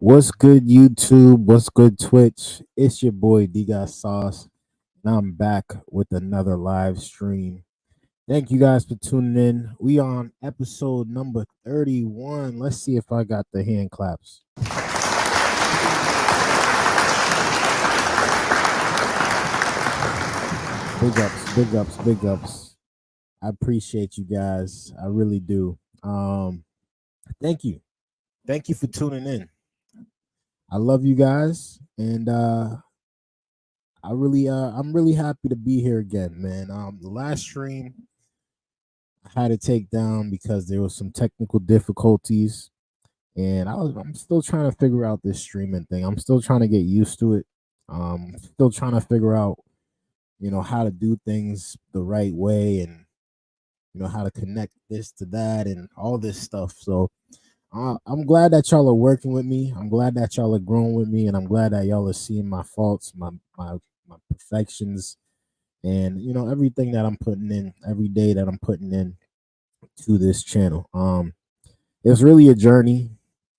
What's good, YouTube? What's good, Twitch? It's your boy Dgotsauce, and I'm back with another live stream. Thank you guys for tuning in. We on episode number 31. Let's see if I got the hand claps. Big ups, big ups, big ups. I appreciate you guys. I really do. Thank you. Thank you for tuning in. I love you guys, and I'm really happy to be here again, man. The last stream I had to take down because there was some technical difficulties, and I'm still trying to figure out this streaming thing. I'm still trying to get used to it. Still trying to figure out, how to do things the right way, and how to connect this to that and all this stuff. So I'm glad that y'all are working with me. I'm glad that y'all are growing with me, and I'm glad that y'all are seeing my faults, my perfections, and everything that I'm putting in every day that I'm putting in to this channel. It's really a journey,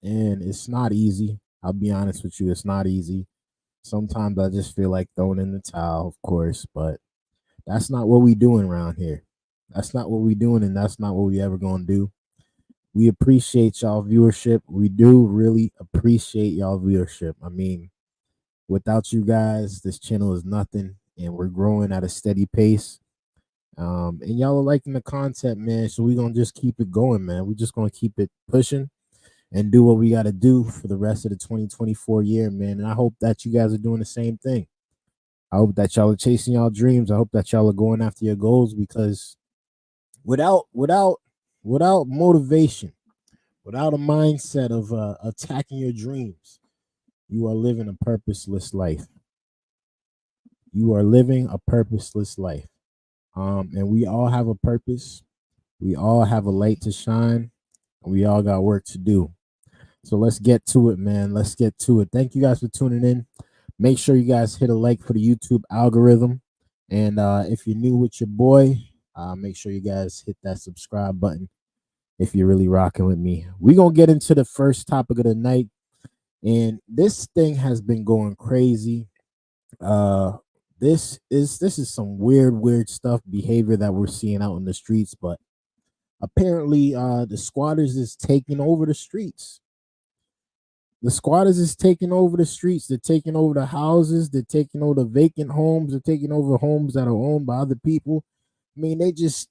and it's not easy. I'll be honest with you, it's not easy. Sometimes I just feel like throwing in the towel, of course, but that's not what we doing around here. That's not what we doing, and that's not what we ever gonna do. We appreciate y'all viewership. We do really appreciate y'all viewership. I mean, without you guys, this channel is nothing, and we're growing at a steady pace. And y'all are liking the content, man. So we're gonna just keep it going, man. We're just gonna keep it pushing and do what we gotta do for the rest of the 2024 year, man. And I hope that you guys are doing the same thing. I hope that y'all are chasing y'all dreams. I hope that y'all are going after your goals, because without motivation, without a mindset of attacking your dreams, you are living a purposeless life. You are living a purposeless life. And we all have a purpose. We all have a light to shine. And we all got work to do. So let's get to it, man. Let's get to it. Thank you guys for tuning in. Make sure you guys hit a like for the YouTube algorithm. And if you're new with your boy, make sure you guys hit that subscribe button if you're really rocking with me. We're going to get into the first topic of the night. And this thing has been going crazy. This is some weird stuff, behavior that we're seeing out in the streets, but apparently the squatters is taking over the streets. The squatters is taking over the streets. They're taking over the houses. They're taking over the vacant homes. They're taking over homes that are owned by other people. I mean, they just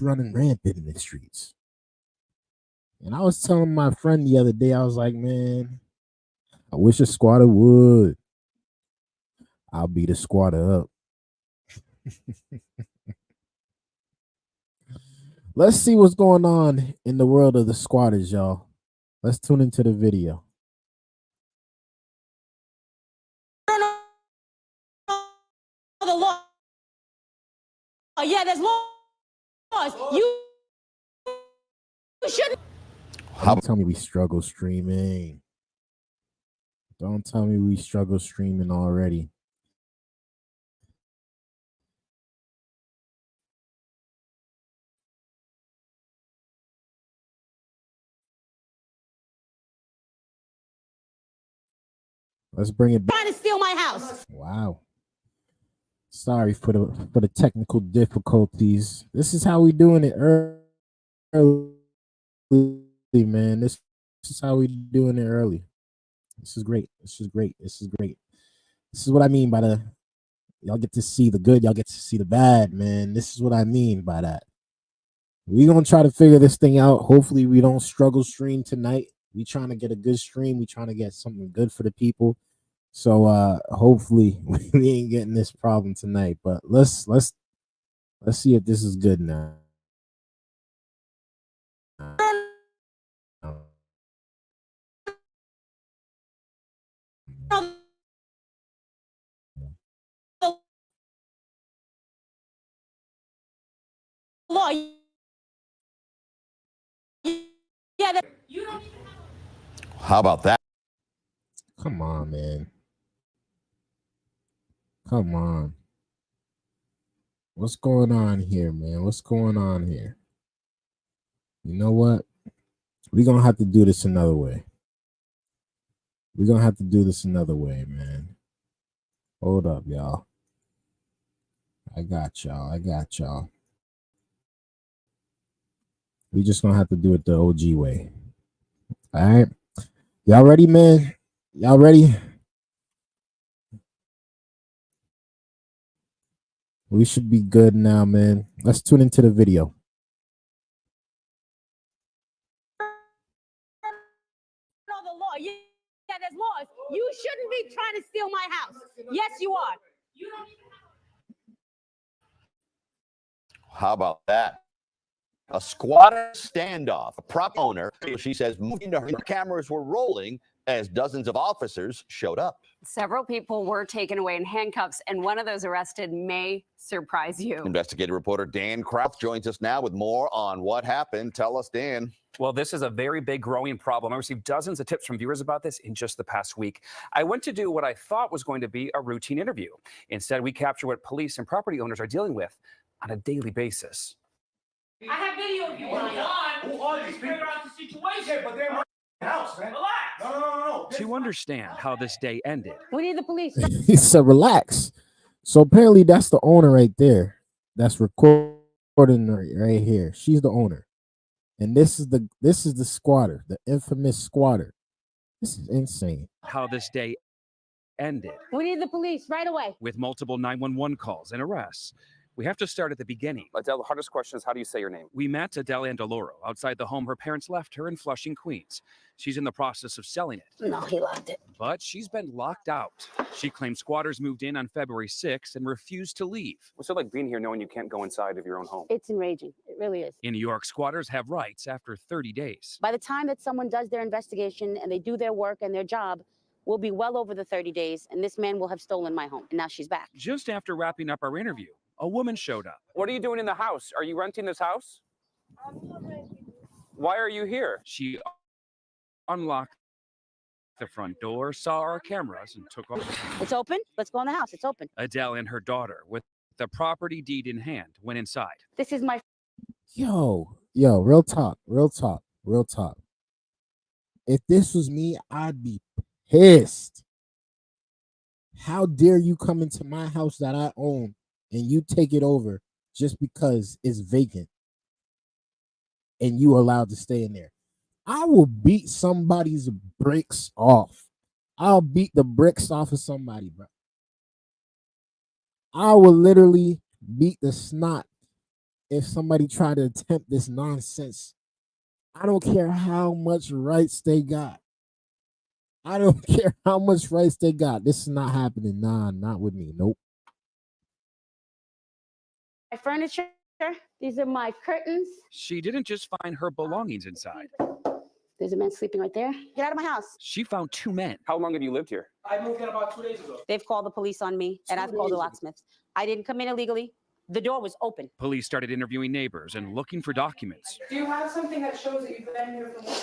running rampant in the streets. And I was telling my friend the other day, I was like, man, I wish a squatter would. I'll beat a squatter up. Let's see what's going on in the world of the squatters, y'all. Let's tune into the video. The law. Yeah, there's laws. You shouldn't. Don't tell me we struggle streaming. Don't tell me we struggle streaming already. Let's bring it back. Trying to steal my house. Wow. Sorry for the technical difficulties. This is how we doing it early, man. This is how we doing it early. This is great. This is great. This is great. This is what I mean by the y'all get to see the good, y'all get to see the bad, man. This is what I mean by that. We're gonna try to figure this thing out. Hopefully we don't struggle stream tonight. We trying to get a good stream. We trying to get something good for the people. So hopefully we ain't getting this problem tonight. But let's see if this is good now. Law. Yeah, you don't. How about that? Come on, man. Come on. What's going on here, man? What's going on here? You know what? We're going to have to do this another way. We're gonna have to do this another way, man. Hold up, y'all. I got y'all. We just gonna have to do it the OG way. All right. Y'all ready, man? Y'all ready? We should be good now, man. Let's tune into the video. Know the law. Yeah, there's laws. You shouldn't be trying to steal my house. Yes, you are. You don't even How about that? A squatter standoff. A prop owner, she says, moved into her. Cameras were rolling as dozens of officers showed up. Several people were taken away in handcuffs, and one of those arrested may surprise you. Investigative reporter Dan Kraft joins us now with more on what happened. Tell us, Dan. Well, this is a very big growing problem. I received dozens of tips from viewers about this in just the past week. I went to do what I thought was going to be a routine interview. Instead, we capture what police and property owners are dealing with on a daily basis. I have video of you. Who are these people? Figure out the situation. Yeah, but they're in my house, man. Relax. No. To understand how this day ended, We need the police. He said, "Relax." So apparently, that's the owner right there. That's recording right here. She's the owner, and this is the squatter, the infamous squatter. This is insane. how this day ended We need the police right away. with multiple 911 calls and arrests. We have to start at the beginning. Adele, the hardest question is, how do you say your name? We met Adele Andaloro outside the home her parents left her in Flushing, Queens. She's in the process of selling it, No, he locked it. but she's been locked out. She claims squatters moved in on February 6th and refused to leave. What's it like being here knowing you can't go inside of your own home? It's enraging. It really is. In New York, squatters have rights after 30 days. By the time that someone does their investigation and they do their work and their job, we'll be well over the 30 days, and this man will have stolen my home. And now she's back. Just after wrapping up our interview, a woman showed up. What are you doing in the house? Are you renting this house? Why are you here? She unlocked the front door, saw our cameras, and took off. It's open. Let's go in the house. It's open. Adele and her daughter, with the property deed in hand, went inside. This is my Yo, real talk. If this was me, I'd be pissed. How dare you come into my house that I own and you take it over just because it's vacant and you allowed to stay in there? I will beat somebody's bricks off. I'll beat the bricks off of somebody, bro. I will literally beat the snot if somebody tried to attempt this nonsense. I don't care how much rights they got. I don't care how much rights they got. This is not happening. Nah, not with me. Nope. furniture. These are my curtains. She didn't just find her belongings inside. There's a man sleeping right there. Get out of my house. She found two men. How long have you lived here? I moved in about 2 days ago. They've called the police on me, and I've called the locksmiths. I didn't come in illegally. The door was open. Police started interviewing neighbors and looking for documents. Do you have something that shows that you've been here for more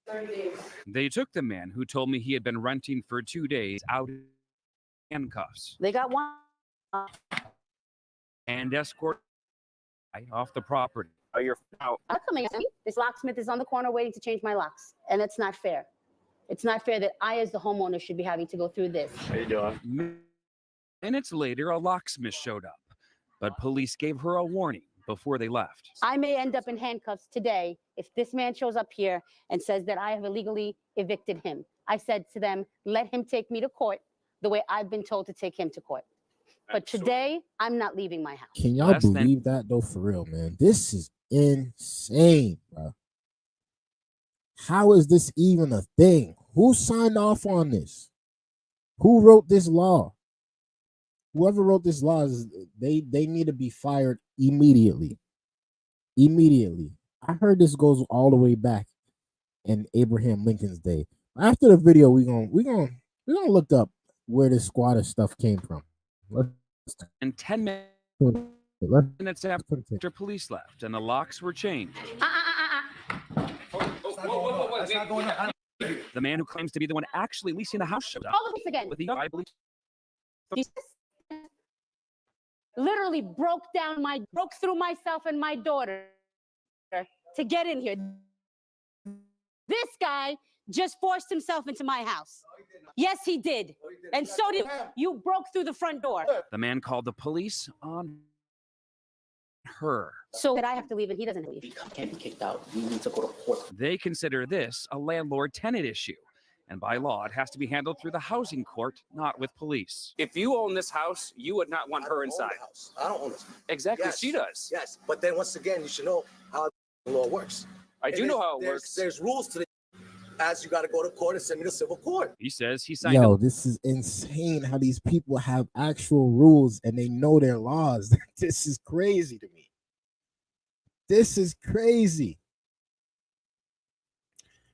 than 30 days? They took the man who told me he had been renting for 2 days out in handcuffs They got one. and escorted off the property. You're out. I'm coming in. This locksmith is on the corner waiting to change my locks, and it's not fair. It's not fair that I, as the homeowner, should be having to go through this. How you doing? Minutes later, a locksmith showed up, but police gave her a warning before they left. I may end up in handcuffs today if this man shows up here and says that I have illegally evicted him. I said to them, let him take me to court the way I've been told to take him to court. But today, I'm not leaving my house. Can y'all believe that though? For real, man, this is insane, bro. How is this even a thing? Who signed off on this? Who wrote this law? Whoever wrote this law is they need to be fired immediately. Immediately. I heard this goes all the way back in Abraham Lincoln's day. After the video, we're gonna look up where this squatter stuff came from. And 10 minutes after police left and the locks were changed. The man who claims to be the one actually leasing the house showed up. All of this again. With the, I believe, Literally broke through myself and my daughter to get in here. This guy just forced himself into my house. Yes, he did. And so did you. Broke through the front door. The man called the police on her. So that I have to leave and he doesn't leave. You can't be kicked out. You need to go to court. They consider this a landlord-tenant issue. And by law, it has to be handled through the housing court, not with police. If you own this house, you would not want her inside. I don't own it. Exactly, Yes. she does. Yes, but then once again, you should know how the law works. I do know how it works. There's rules to it. As you got to go to court and send me to civil court. He says he signed Yo, this is insane how these people have actual rules and they know their laws. This is crazy to me. This is crazy.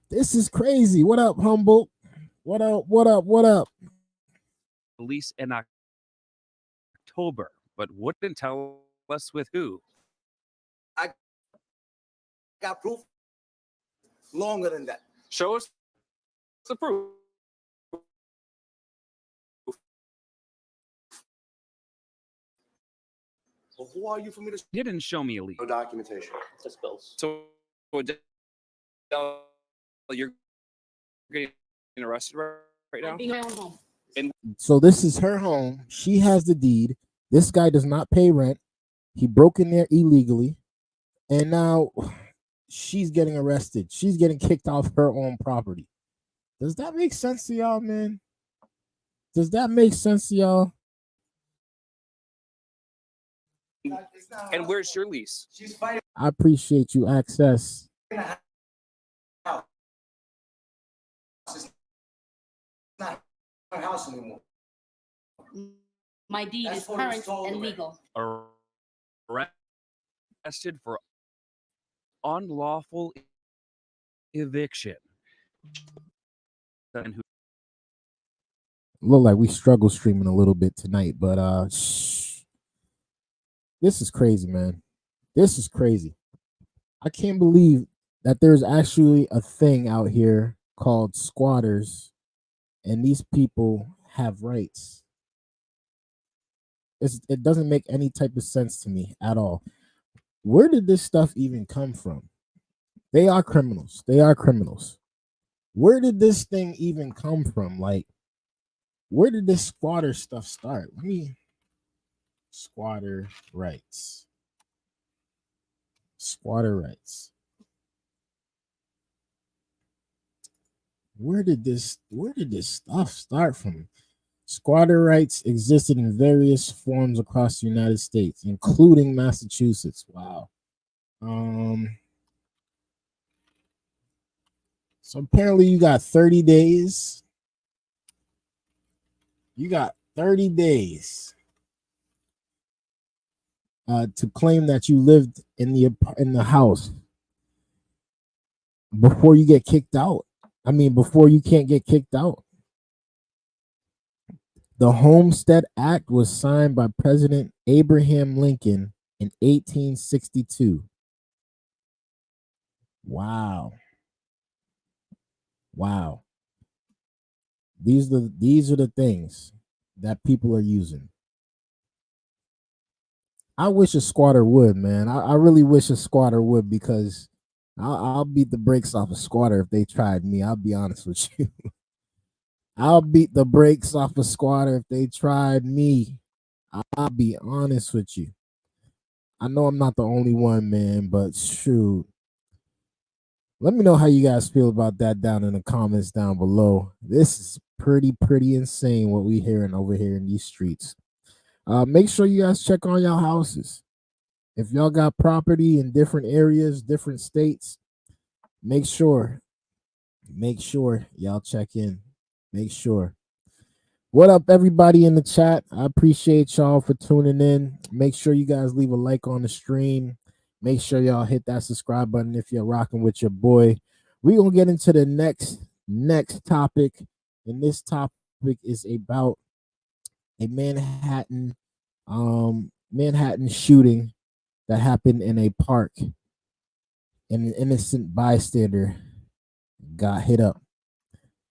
This is crazy. What up, Humboldt? What up? What up? What up? police in October, but wouldn't tell us with who. I got proof longer than that. Show us the proof. But who are you for me to? He didn't show me a lead. No documentation. Just bills. So you're getting arrested right now? Being my own home. So this is her home. She has the deed. This guy does not pay rent. He broke in there illegally. And now she's getting arrested. She's getting kicked off her own property. Does that make sense to y'all, man? Does that make sense to y'all? And where's your lease? She's fighting I appreciate you, Access. in a house. It's not her house anymore. My deed That's is what it was current told and me. legal. Arrested for unlawful eviction. And who Look like we struggle streaming a little bit tonight, but this is crazy, man. This is crazy. I can't believe that there's actually a thing out here called squatters, and these people have rights. It doesn't make any type of sense to me at all. Where did this stuff even come from? They are criminals. They are criminals. Where did this thing even come from? Like, where did this squatter stuff start? Let me squatter rights. Squatter rights. Where did this stuff start from? Squatter rights existed in various forms across the United States, including Massachusetts. Wow. So apparently you got 30 days. You got 30 days to claim that you lived in the house before you get kicked out. I mean, before you can't get kicked out. The Homestead Act was signed by President Abraham Lincoln in 1862. Wow. Wow. These are the things that people are using. I wish a squatter would, man. I really wish a squatter would, because I'll beat the brakes off a squatter if they tried me. I'll be honest with you. I'll beat the brakes off a squatter if they tried me. I'll be honest with you. I know I'm not the only one, man, but shoot. Let me know how you guys feel about that down in the comments down below. This is pretty insane what we hearing over here in these streets. Make sure you guys check on y'all houses. If y'all got property in different areas, different states, make sure y'all check in. Make sure. What up, everybody in the chat? I appreciate y'all for tuning in. Make sure you guys leave a like on the stream. Make sure y'all hit that subscribe button if you're rocking with your boy. We're going to get into the next topic. And this topic is about a Manhattan shooting that happened in a park. And an innocent bystander got hit up.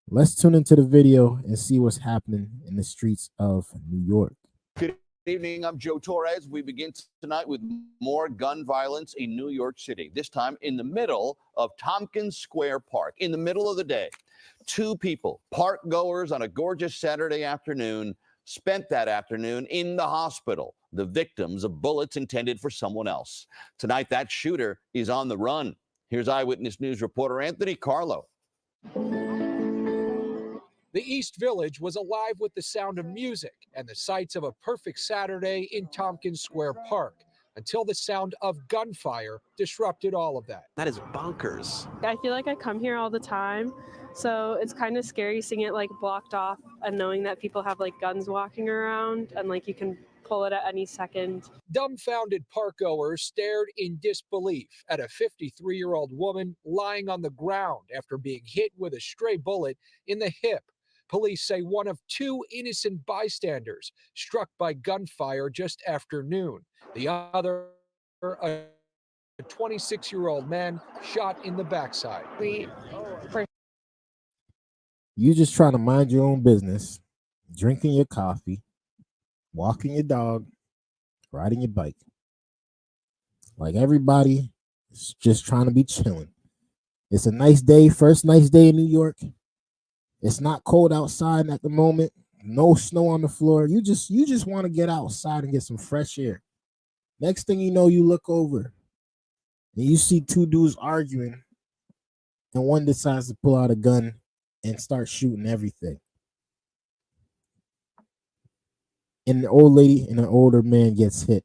Let's tune into the video and see what's happening in the streets of New York. Good evening. I'm Joe Torres. We begin tonight with more gun violence in New York City, this time in the middle of Tompkins Square Park, in the middle of the day. Two people, park goers on a gorgeous Saturday afternoon, spent that afternoon in the hospital, the victims of bullets intended for someone else. Tonight, that shooter is on the run. Here's Eyewitness News reporter Anthony Carlo. The East Village was alive with the sound of music and the sights of a perfect Saturday in Tompkins Square Park, until the sound of gunfire disrupted all of that. That is bonkers. I feel like I come here all the time, so it's kind of scary seeing it like blocked off and knowing that people have like guns walking around and like you can pull it at any second. Dumbfounded parkgoers stared in disbelief at a 53-year-old woman lying on the ground after being hit with a stray bullet in the hip. Police say one of two innocent bystanders struck by gunfire just after noon. The other, a 26-year-old man, shot in the backside. You just trying to mind your own business, drinking your coffee, walking your dog, riding your bike. Like everybody is just trying to be chilling. It's a nice day, first nice day in New York. It's not cold outside at the moment. No snow on the floor. You just want to get outside and get some fresh air. Next thing you know, you look over and you see two dudes arguing, and one decides to pull out a gun and start shooting everything. And an old lady and an older man gets hit.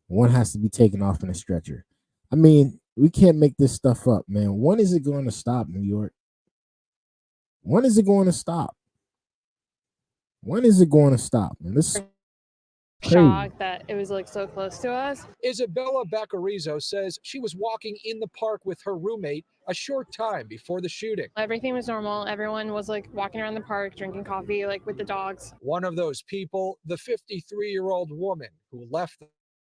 One has to be taken off in a stretcher. I mean, we can't make this stuff up, man. When is it going to stop, New York? When is it going to stop? When is it going to stop? Man, this Shocked that it was like so close to us. Isabella Baccarizo says she was walking in the park with her roommate a short time before the shooting. Everything was normal. Everyone was like walking around the park, drinking coffee, like with the dogs. One of those people, the 53-year-old woman who left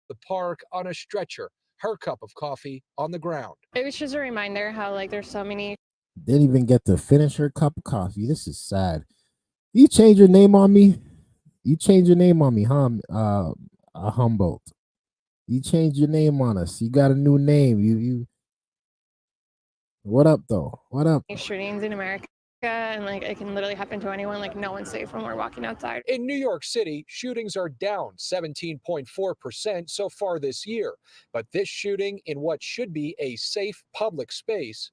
the park on a stretcher, her cup of coffee on the ground. It was just a reminder how like there's so many. didn't even get to finish her cup of coffee. This is sad. You change your name on me? You change your name on me, huh? Humboldt. You changed your name on us. You got a new name. You. What up, though? What up? Shootings in America, and like it can literally happen to anyone. Like no one's safe when we're walking outside. In New York City, shootings are down 17.4% so far this year. But this shooting in what should be a safe public space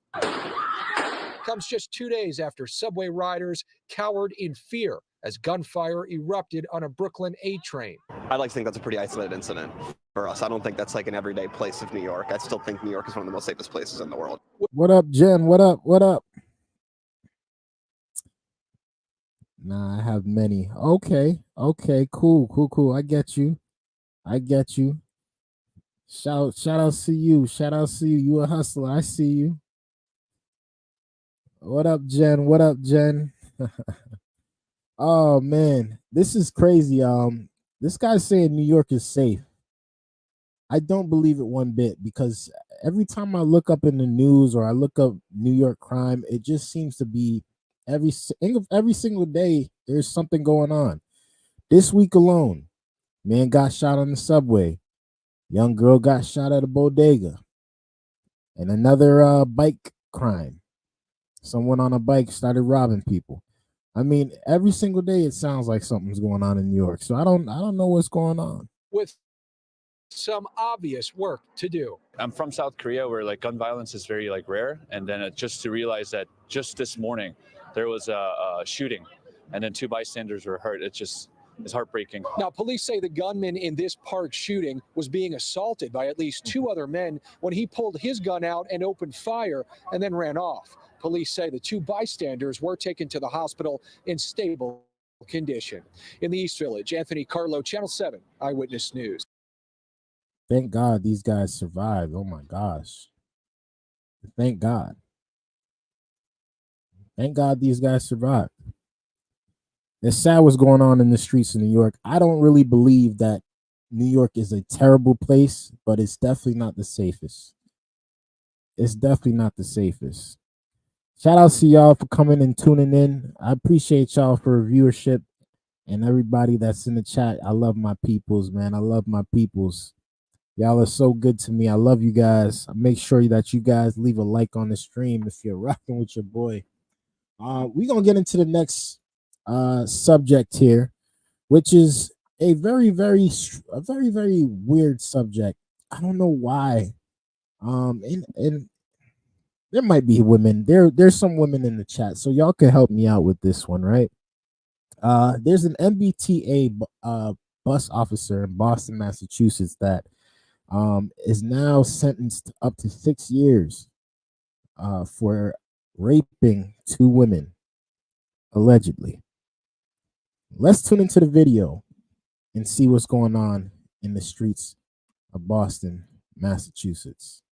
comes just 2 days after subway riders cowered in fear as gunfire erupted on a Brooklyn A train. I'd like to think that's a pretty isolated incident for us. I don't think that's like an everyday place of New York. I still think New York is one of the most safest places in the world. What up, Jen? What up? What up? Nah, I have many. Okay, cool. I get you. Shout out to you. You a hustler. I see you. What up, Jen? Oh man, this is crazy. This guy's saying New York is safe. I don't believe it one bit, because every time I look up in the news or I look up New York crime, it just seems to be every single day there's something going on. This week alone, man got shot on the subway. Young girl got shot at a bodega. And another bike crime. Someone on a bike started robbing people. I mean, every single day it sounds like something's going on in New York. So I don't know what's going on. With some obvious work to do. I'm from South Korea, where like gun violence is very like rare, and then just to realize that just this morning there was a shooting, and then 2 bystanders were hurt. It's heartbreaking. Now, police say the gunman in this park shooting was being assaulted by at least 2 other men when he pulled his gun out and opened fire and then ran off. Police say the 2 bystanders were taken to the hospital in stable condition. In the East Village, Anthony Carlo, Channel 7 Eyewitness News. Thank God these guys survived. Oh my gosh. Thank God. Thank God these guys survived. It's sad what's going on in the streets of New York. I don't really believe that New York is a terrible place, but it's definitely not the safest. It's definitely not the safest. Shout out to y'all for coming and tuning in. I appreciate y'all for viewership and everybody that's in the chat. I love my peoples, man. I love my peoples. Y'all are so good to me. I love you guys. Make sure that you guys leave a like on the stream if you're rocking with your boy. We're gonna get into the next subject here, which is a very weird subject. I don't know why. And there might be women. There's some women in the chat, so y'all can help me out with this one, right? There's an MBTA bus officer in Boston, Massachusetts that is now sentenced up to 6 years for raping 2 women, allegedly. Let's tune into the video and see what's going on in the streets of Boston, Massachusetts.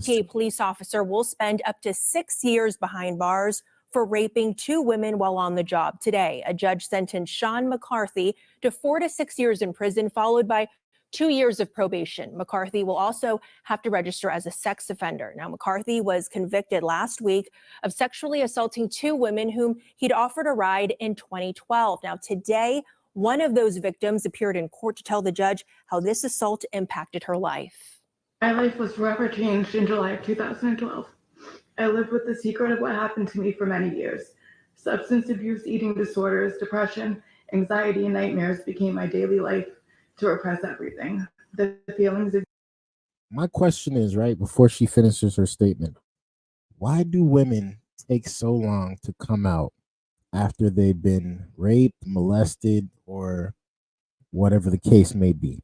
A police officer will spend up to 6 years behind bars for raping 2 women while on the job. Today, a judge sentenced Sean McCarthy to 4 to 6 years in prison, followed by 2 years of probation. McCarthy will also have to register as a sex offender. Now, McCarthy was convicted last week of sexually assaulting 2 women whom he'd offered a ride in 2012. Now, today, one of those victims appeared in court to tell the judge how this assault impacted her life. My life was forever changed in July of 2012. I lived with the secret of what happened to me for many years. Substance abuse, eating disorders, depression, anxiety, and nightmares became my daily life to repress everything. The feelings of My question is, right before she finishes her statement, why do women take so long to come out after they've been raped, molested, or whatever the case may be?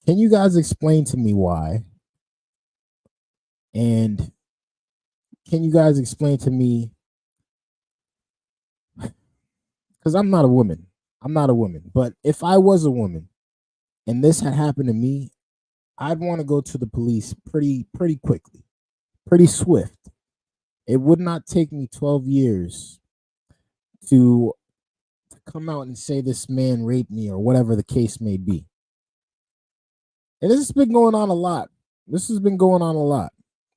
Can you guys explain to me why? And can you guys explain to me, because I'm not a woman. I'm not a woman. But if I was a woman and this had happened to me, I'd want to go to the police pretty quickly, pretty swift. It would not take me 12 years to come out and say this man raped me or whatever the case may be. And this has been going on a lot.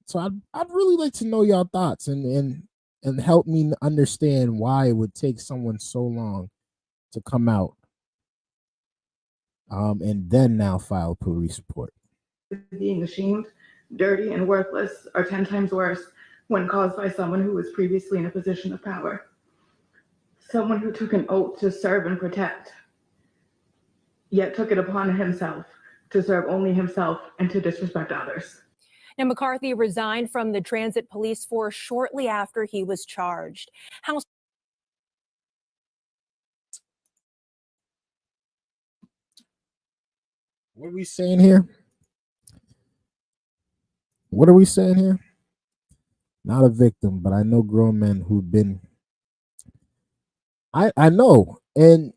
So I'd really like to know y'all thoughts and help me understand why it would take someone so long to come out and then now file a police report. being ashamed, dirty, and worthless are 10 times worse when caused by someone who was previously in a position of power. Someone who took an oath to serve and protect, yet took it upon himself to serve only himself and to disrespect others. Now, McCarthy resigned from the Transit Police Force shortly after he was charged. What are we saying here? What are we saying here? Not a victim, but I know grown men who've been. I know. And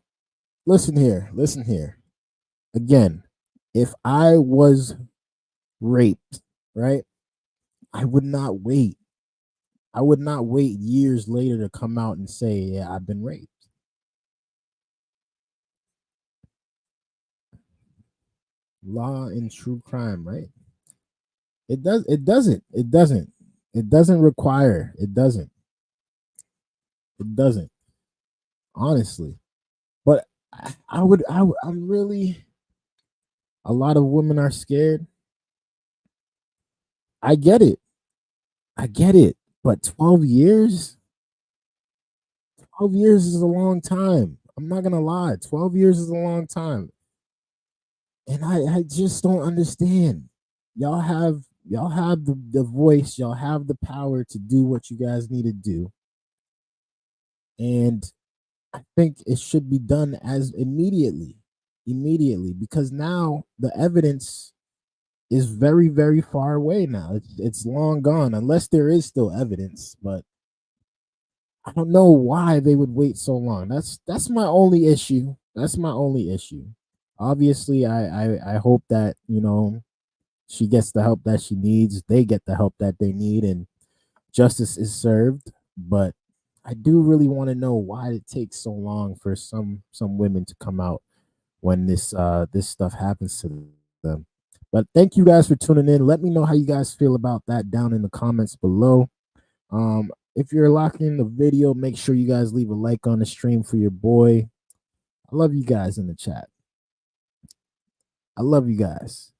listen here. Again, if I was raped, right, I would not wait. I would not wait years later to come out and say, yeah, I've been raped. Law and true crime, right? It doesn't require. It doesn't. Honestly. But I'm really, a lot of women are scared. I get it. But 12 years? 12 years is a long time. I'm not going to lie. 12 years is a long time. And I just don't understand. Y'all have the voice. Y'all have the power to do what you guys need to do. And I think it should be done as immediately, because now the evidence is very far away now. It's long gone, unless there is still evidence. But I don't know why they would wait so long. That's my only issue. Obviously, I hope that she gets the help that she needs. They get the help that they need, and justice is served. But I do really want to know why it takes so long for some women to come out when this stuff happens to them. But thank you guys for tuning in. Let me know how you guys feel about that down in the comments below. If you're locking the video, make sure you guys leave a like on the stream for your boy. I love you guys in the chat. I love you guys.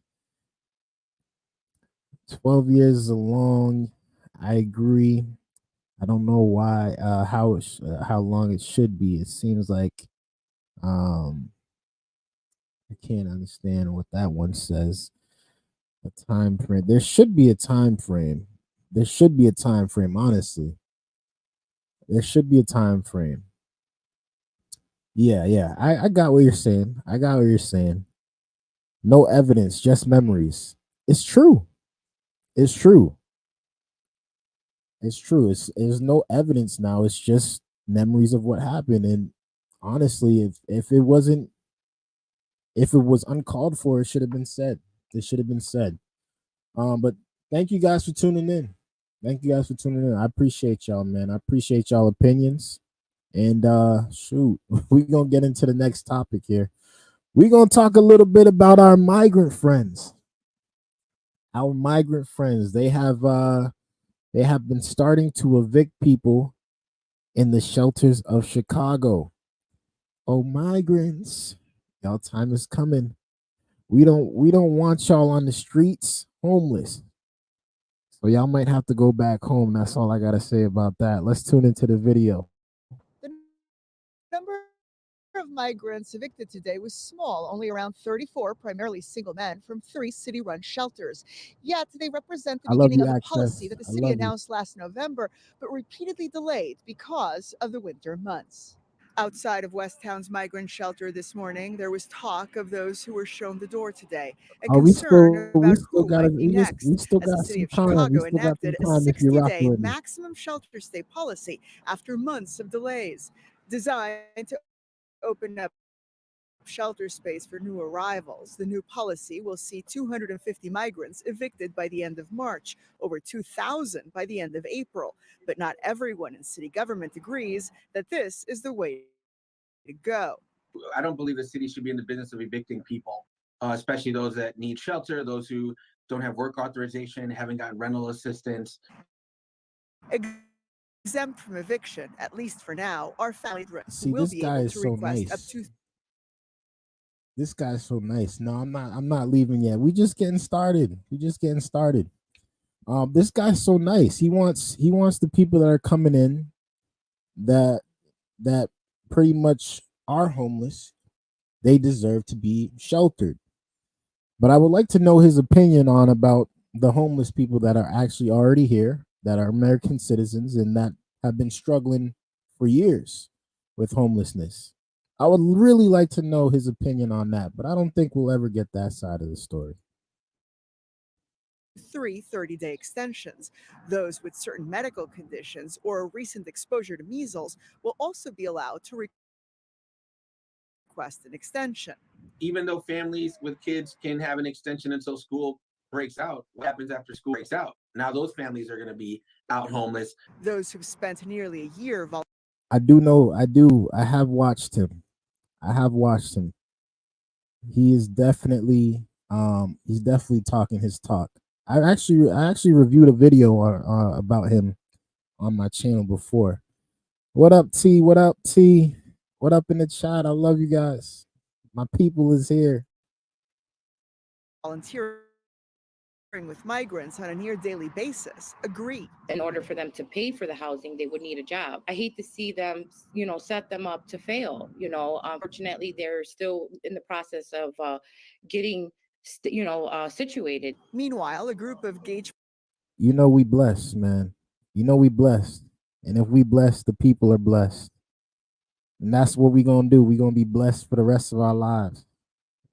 12 years is long. I agree. I don't know why, how long it should be. It seems like um, I can't understand what that one says. A time frame. There should be a time frame. There should be a time frame. Honestly, there should be a time frame. Yeah. I got what you're saying. I got what you're saying. No evidence, just memories. It's true. It's true. It's true. There's no evidence now. It's just memories of what happened. And honestly, if it was uncalled for, it should have been said. It should have been said. But thank you guys for tuning in. Thank you guys for tuning in. I appreciate y'all, man. I appreciate y'all opinions. And shoot, we're gonna get into the next topic here. We're gonna talk a little bit about our migrant friends. Our migrant friends. They have been starting to evict people in the shelters of Chicago. Oh, migrants, y'all time is coming. We don't want y'all on the streets homeless. So y'all might have to go back home. That's all I gotta say about that. Let's tune into the video. The number of migrants evicted today was small, only around 34, primarily single men from 3 city-run shelters. Yet they represent the I love beginning you, of a Access. policy that the I city love you. announced last November, but repeatedly delayed because of the winter months. Outside of West Town's migrant shelter this morning, there was talk of those who were shown the door today and Oh, concern about who might be next, we still as the got city some of time. We Chicago still got some enacted a time if you're rocking 60-day with me. maximum shelter stay policy after months of delays, designed to open up shelter space for new arrivals. The new policy will see 250 migrants evicted by the end of March, over 2,000 by the end of April. But not everyone in city government agrees that this is the way to go. I don't believe the city should be in the business of evicting people, especially those that need shelter, those who don't have work authorization, haven't gotten rental assistance. Exempt from eviction, at least for now, are family who See, will this be guy able is to so request up nice. to This guy's so nice. No, I'm not leaving yet. We just getting started. We just getting started. This guy's so nice. He wants the people that are coming in that pretty much are homeless. They deserve to be sheltered. But I would like to know his opinion on about the homeless people that are actually already here, that are American citizens and that have been struggling for years with homelessness. I would really like to know his opinion on that, but I don't think we'll ever get that side of the story. 3 30-day extensions. Those with certain medical conditions or a recent exposure to measles will also be allowed to request an extension. Even though families with kids can have an extension until school breaks out, what happens after school breaks out? Now those families are going to be out homeless. Those who've spent nearly a year I do know, I have watched him. He is definitely he's definitely talking his talk. I actually reviewed a video about him on my channel before. What up, T? What up, T? What up in the chat? I love you guys. My people is here. volunteering with migrants on a near daily basis agree. In order for them to pay for the housing, they would need a job. I hate to see them, set them up to fail. Unfortunately, they're still in the process of getting, situated. Meanwhile, a group of Gage. We blessed, man. We blessed. And if we blessed, the people are blessed. And that's what we're going to do. We're going to be blessed for the rest of our lives.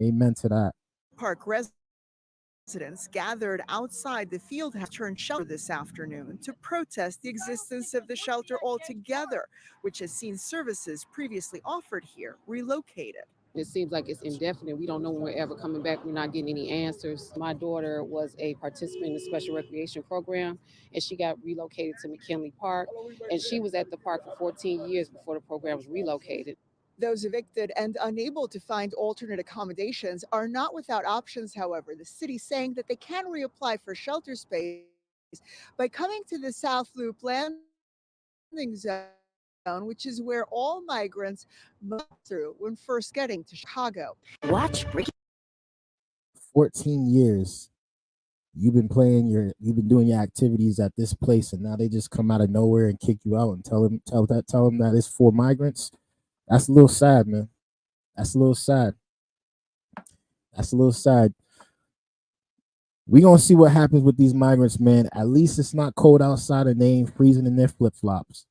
Amen to that. Park residents gathered outside the field have turned shelter this afternoon to protest the existence of the shelter altogether, which has seen services previously offered here relocated. It seems like it's indefinite. We don't know when we're ever coming back. We're not getting any answers. My daughter was a participant in the special recreation program, and she got relocated to McKinley Park, and she was at the park for 14 years before the program was relocated. Those evicted and unable to find alternate accommodations are not without options, however. The city saying that they can reapply for shelter space by coming to the South Loop landing zone, which is where all migrants move through when first getting to Chicago. Watch 14 years. you've been doing your activities at this place, and now they just come out of nowhere and kick you out and tell them that it's for migrants. That's a little sad, man. That's a little sad. That's a little sad. We gonna see what happens with these migrants, man. At least it's not cold outside and they ain't freezing in their flip flops.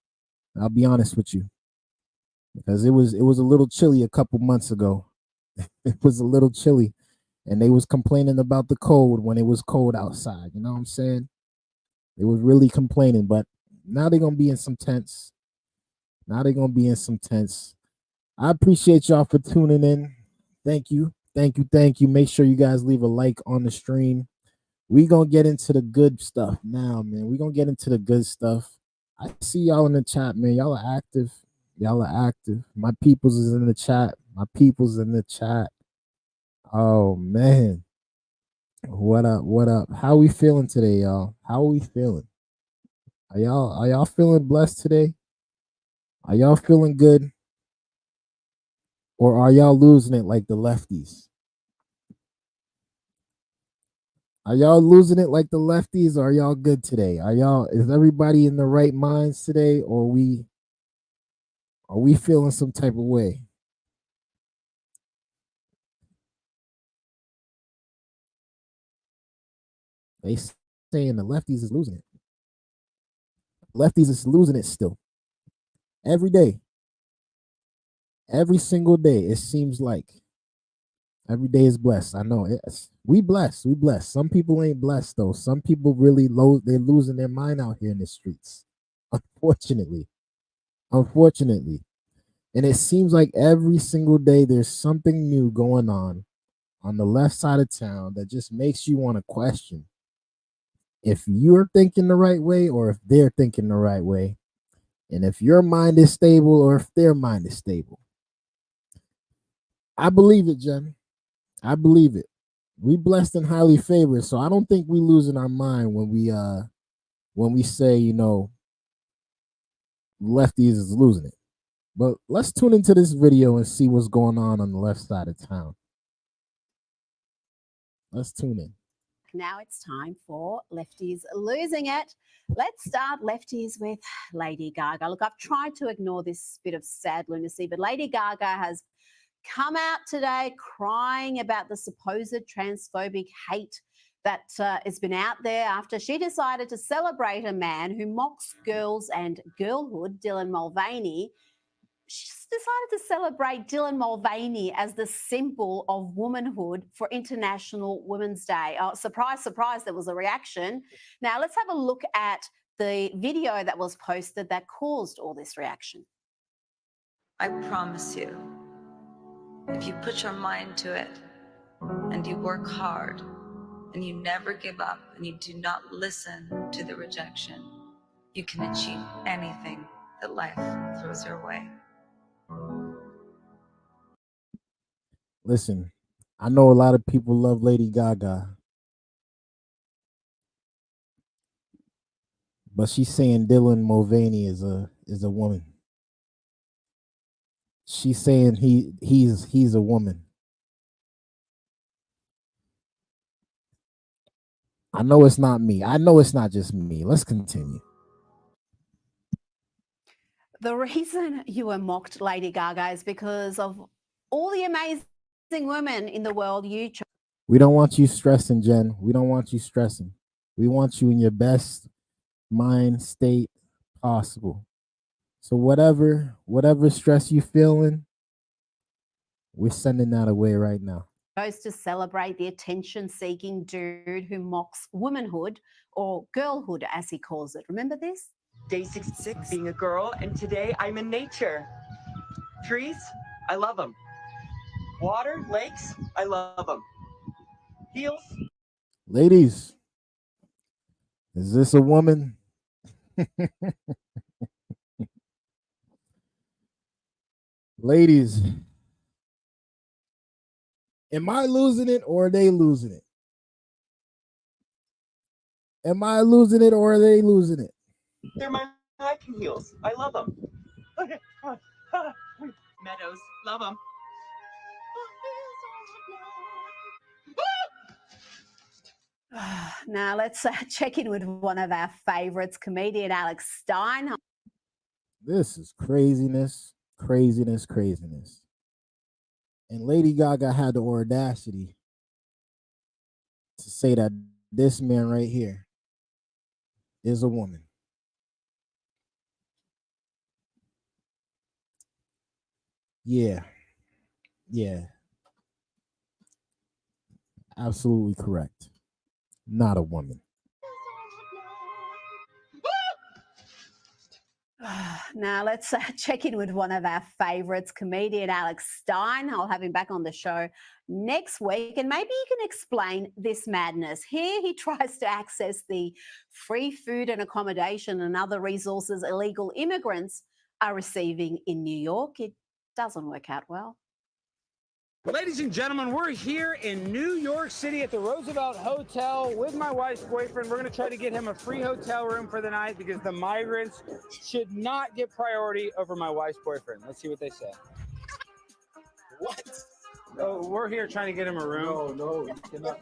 I'll be honest with you, because it was a little chilly a couple months ago. It was a little chilly, and they was complaining about the cold when it was cold outside. You know what I'm saying? They was really complaining, but now they're gonna be in some tents. Now they're gonna be in some tents. I appreciate y'all for tuning in. Thank you. Thank you. Thank you. Make sure you guys leave a like on the stream. We gonna get into the good stuff now, man. We gonna get into the good stuff. I see y'all in the chat, man. Y'all are active. Y'all are active. My peoples is in the chat. My people's in the chat. Oh man. What up? What up? How we feeling today, y'all? How are we feeling? Are y'all feeling blessed today? Are y'all feeling good? Or are y'all losing it like the lefties? Are y'all losing it like the lefties, or are y'all good today? Is everybody in the right minds today, or are we feeling some type of way? They saying the lefties is losing it. Lefties is losing it still. Every day. Every single day, it seems like. Every day is blessed. I know. We blessed. We blessed. Some people ain't blessed though. Some people really they're losing their mind out here in the streets. Unfortunately. Unfortunately. And it seems like every single day there's something new going on the left side of town that just makes you want to question if you're thinking the right way or if they're thinking the right way, and if your mind is stable or if their mind is stable. I believe it, Jen. I believe it. We blessed and highly favored, so I don't think we losing our mind when we say, lefties is losing it. But let's tune into this video and see what's going on the left side of town. Let's tune in. Now it's time for Lefties Losing It. Let's start Lefties with Lady Gaga. Look, I've tried to ignore this bit of sad lunacy, but Lady Gaga has come out today crying about the supposed transphobic hate that has been out there after she decided to celebrate a man who mocks girls and girlhood, Dylan Mulvaney. She decided to celebrate Dylan Mulvaney as the symbol of womanhood for International Women's Day. Oh, surprise, surprise, there was a reaction. Now, let's have a look at the video that was posted that caused all this reaction. I promise you, if you put your mind to it and you work hard and you never give up and you do not listen to the rejection, you can achieve anything that life throws your way. Listen, I know a lot of people love Lady Gaga, but she's saying Dylan Mulvaney is a woman. She's saying he's a woman. I know it's not me. I know it's not just me. Let's continue. The reason you were mocked, Lady Gaga, is because of all the amazing women in the world you chose. We don't want you stressing, Jen. We don't want you stressing. We want you in your best mind state possible. So whatever stress you feeling, we're sending that away right now. Chose to celebrate the attention-seeking dude who mocks womanhood, or girlhood as he calls it. Remember this? Day 66, being a girl, and today I'm in nature. Trees, I love them. Water, lakes, I love them. Heels. Ladies, is this a woman? Ladies, am I losing it or are they losing it? Am I losing it or are they losing it? They're my hiking heels. I love them. Meadows, love them. Now let's check in with one of our favorites, comedian Alex Stein. This is craziness, craziness, craziness. And Lady Gaga had the audacity to say that this man right here is a woman. Yeah. Absolutely correct. Not a woman. Now let's check in with one of our favorites, comedian Alex Stein. I'll have him back on the show next week, and maybe he can explain this madness. Here he tries to access the free food and accommodation and other resources illegal immigrants are receiving in New York. It doesn't work out well. Ladies and gentlemen, we're here in New York City at the Roosevelt Hotel with my wife's boyfriend. We're going to try to get him a free hotel room for the night because the migrants should not get priority over my wife's boyfriend. Let's see what they say. What? Oh, we're here trying to get him a room. No, you cannot.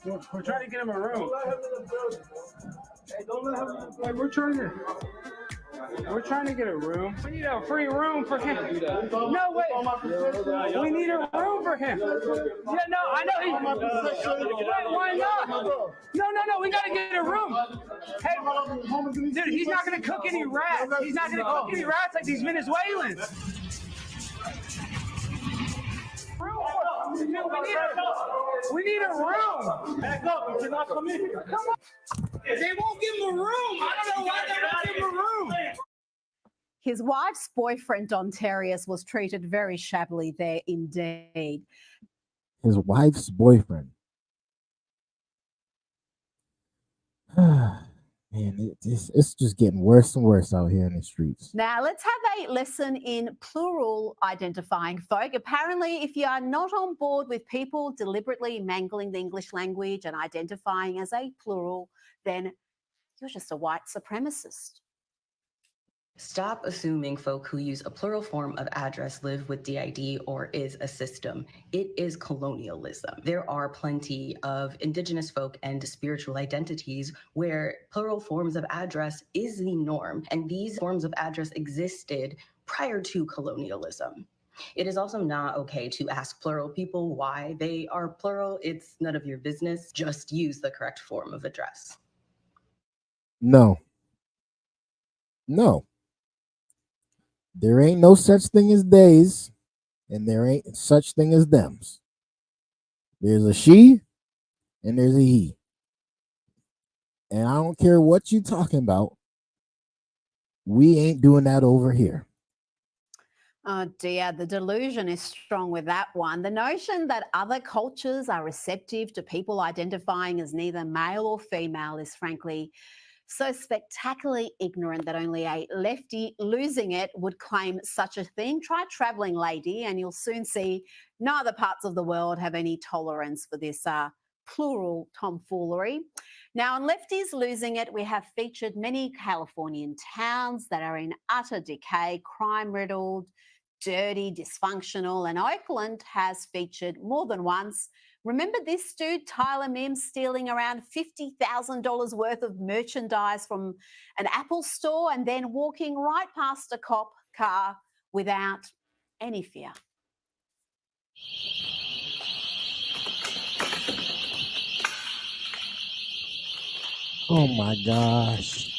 We're trying to get him a room. Don't let him in the building. Hey, don't let him in the building. We're trying to get a room. We need a free room for him. No, wait. We need a room for him. Yeah, no, I know. Wait, why not? No. We got to get a room. Hey, dude, he's not going to cook any rats. He's not going to cook any rats like these Venezuelans. We need a room. Back up. You cannot come in. Come on. They won't give him a room. I don't know why they won't give him a room. His wife's boyfriend, Ontarius, was treated very shabbily there indeed. His wife's boyfriend. Man, it's just getting worse and worse out here in the streets. Now, let's have a lesson in plural identifying folk. Apparently, if you are not on board with people deliberately mangling the English language and identifying as a plural, then you're just a white supremacist. Stop assuming folk who use a plural form of address live with DID or is a system. It is colonialism. There are plenty of indigenous folk and spiritual identities where plural forms of address is the norm, and these forms of address existed prior to colonialism. It is also not okay to ask plural people why they are plural. It's none of your business. Just use the correct form of address. No. There ain't no such thing as days, and there ain't such thing as thems. There's a she, and there's a he. And I don't care what you talking about. We ain't doing that over here. Oh dear, the delusion is strong with that one. The notion that other cultures are receptive to people identifying as neither male or female is frankly so spectacularly ignorant that only a lefty losing it would claim such a thing. Try traveling, lady, and you'll soon see no other parts of the world have any tolerance for this plural tomfoolery. Now, on Lefties Losing It, we have featured many Californian towns that are in utter decay, crime-riddled, dirty, dysfunctional, and Oakland has featured more than once. Remember this dude, Tyler Mims, stealing around $50,000 worth of merchandise from an Apple store and then walking right past a cop car without any fear. Oh my gosh.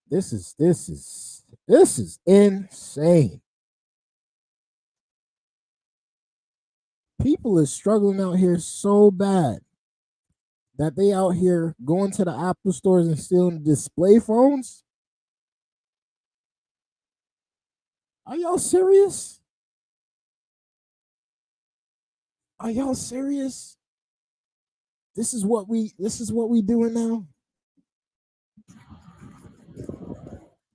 This is insane. People are struggling out here so bad that they out here going to the Apple stores and stealing display phones. Are y'all serious? Are y'all serious? This is what we doing now?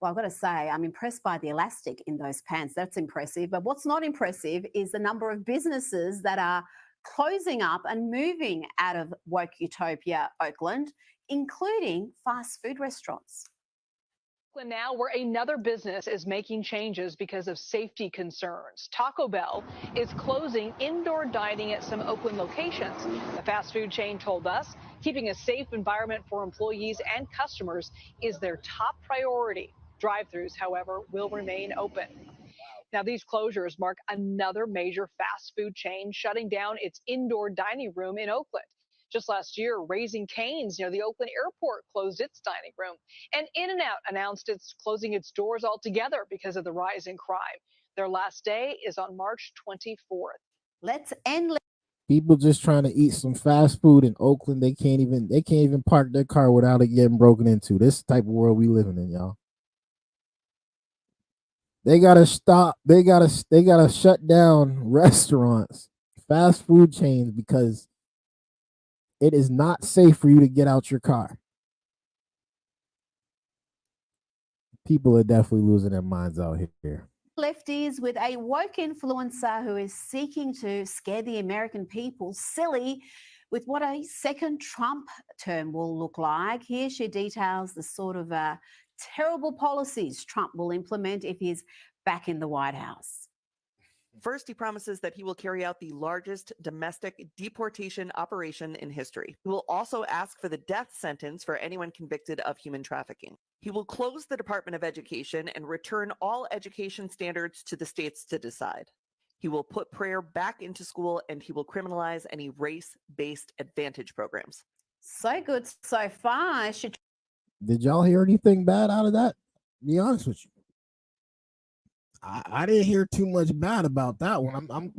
Well, I've got to say, I'm impressed by the elastic in those pants. That's impressive. But what's not impressive is the number of businesses that are closing up and moving out of woke utopia, Oakland, including fast food restaurants. Now, where another business is making changes because of safety concerns. Taco Bell is closing indoor dining at some Oakland locations. The fast food chain told us keeping a safe environment for employees and customers is their top priority. Drive-thrus, however, will remain open. Now, these closures mark another major fast food chain shutting down its indoor dining room in Oakland. Just last year, Raising Cane's near the Oakland airport closed its dining room. And In-N-Out announced it's closing its doors altogether because of the rise in crime. Their last day is on March 24th. Let's end. People just trying to eat some fast food in Oakland. They can't even park their car without it getting broken into. This is the type of world we living in, y'all. They gotta stop. They gotta shut down restaurants, fast food chains, because it is not safe for you to get out your car. People are definitely losing their minds out here. Lefties with a woke influencer who is seeking to scare the American people silly with what a second Trump term will look like. Here she details the sort of terrible policies Trump will implement if he's back in the White House. First, he promises that he will carry out the largest domestic deportation operation in history. He will also ask for the death sentence for anyone convicted of human trafficking. He will close the Department of Education and return all education standards to the states to decide. He will put prayer back into school, and he will criminalize any race-based advantage programs. So good so far. Did y'all hear anything bad out of that? Be honest with you. I didn't hear too much bad about that one. To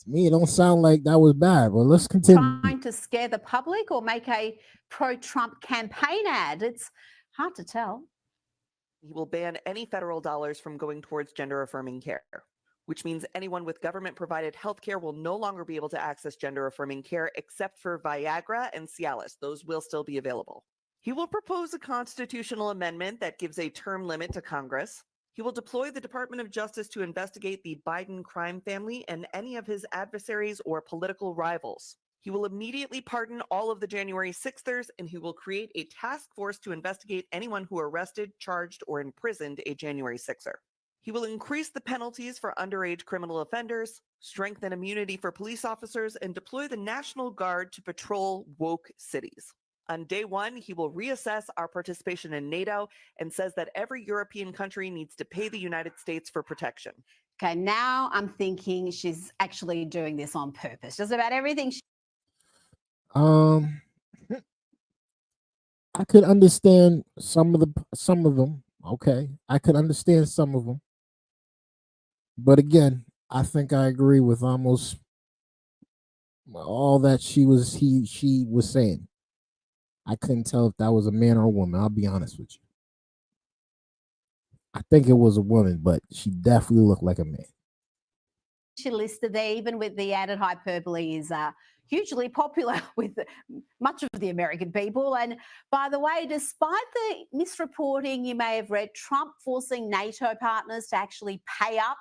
me, it don't sound like that was bad. But let's continue. Trying to scare the public or make a pro-Trump campaign ad? It's hard to tell. He will ban any federal dollars from going towards gender-affirming care, which means anyone with government-provided health care will no longer be able to access gender-affirming care except for Viagra and Cialis. Those will still be available. He will propose a constitutional amendment that gives a term limit to Congress. He will deploy the Department of Justice to investigate the Biden crime family and any of his adversaries or political rivals. He will immediately pardon all of the January 6thers, and he will create a task force to investigate anyone who arrested, charged, or imprisoned a January 6er. He will increase the penalties for underage criminal offenders, strengthen immunity for police officers, and deploy the National Guard to patrol woke cities. On day one, he will reassess our participation in NATO and says that every European country needs to pay the United States for protection. Okay, now I'm thinking she's actually doing this on purpose. Just about everything. I could understand some of them. Okay, I could understand some of them, but again, I think I agree with almost all that she was saying. I couldn't tell if that was a man or a woman. I'll be honest with you. I think it was a woman, but she definitely looked like a man. She listed there, even with the added hyperbole, is hugely popular with much of the American people. And by the way, despite the misreporting you may have read, Trump forcing NATO partners to actually pay up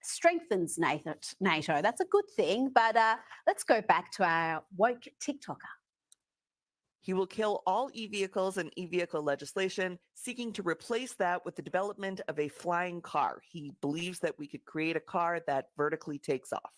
strengthens NATO. That's a good thing. But let's go back to our woke TikToker. He will kill all e-vehicles and e-vehicle legislation, seeking to replace that with the development of a flying car. He believes that we could create a car that vertically takes off.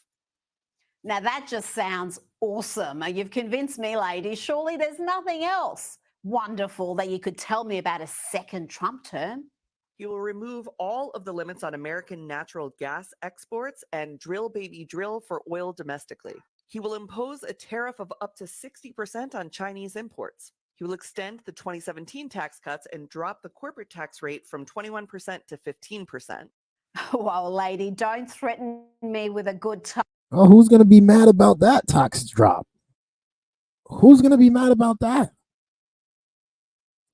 Now that just sounds awesome. You've convinced me, ladies. Surely there's nothing else wonderful that you could tell me about a second Trump term. He will remove all of the limits on American natural gas exports and drill baby drill for oil domestically. He will impose a tariff of up to 60% on Chinese imports. He will extend the 2017 tax cuts and drop the corporate tax rate from 21% to 15%. Well, lady, don't threaten me with a good time. Oh, who's going to be mad about that tax drop? Who's going to be mad about that?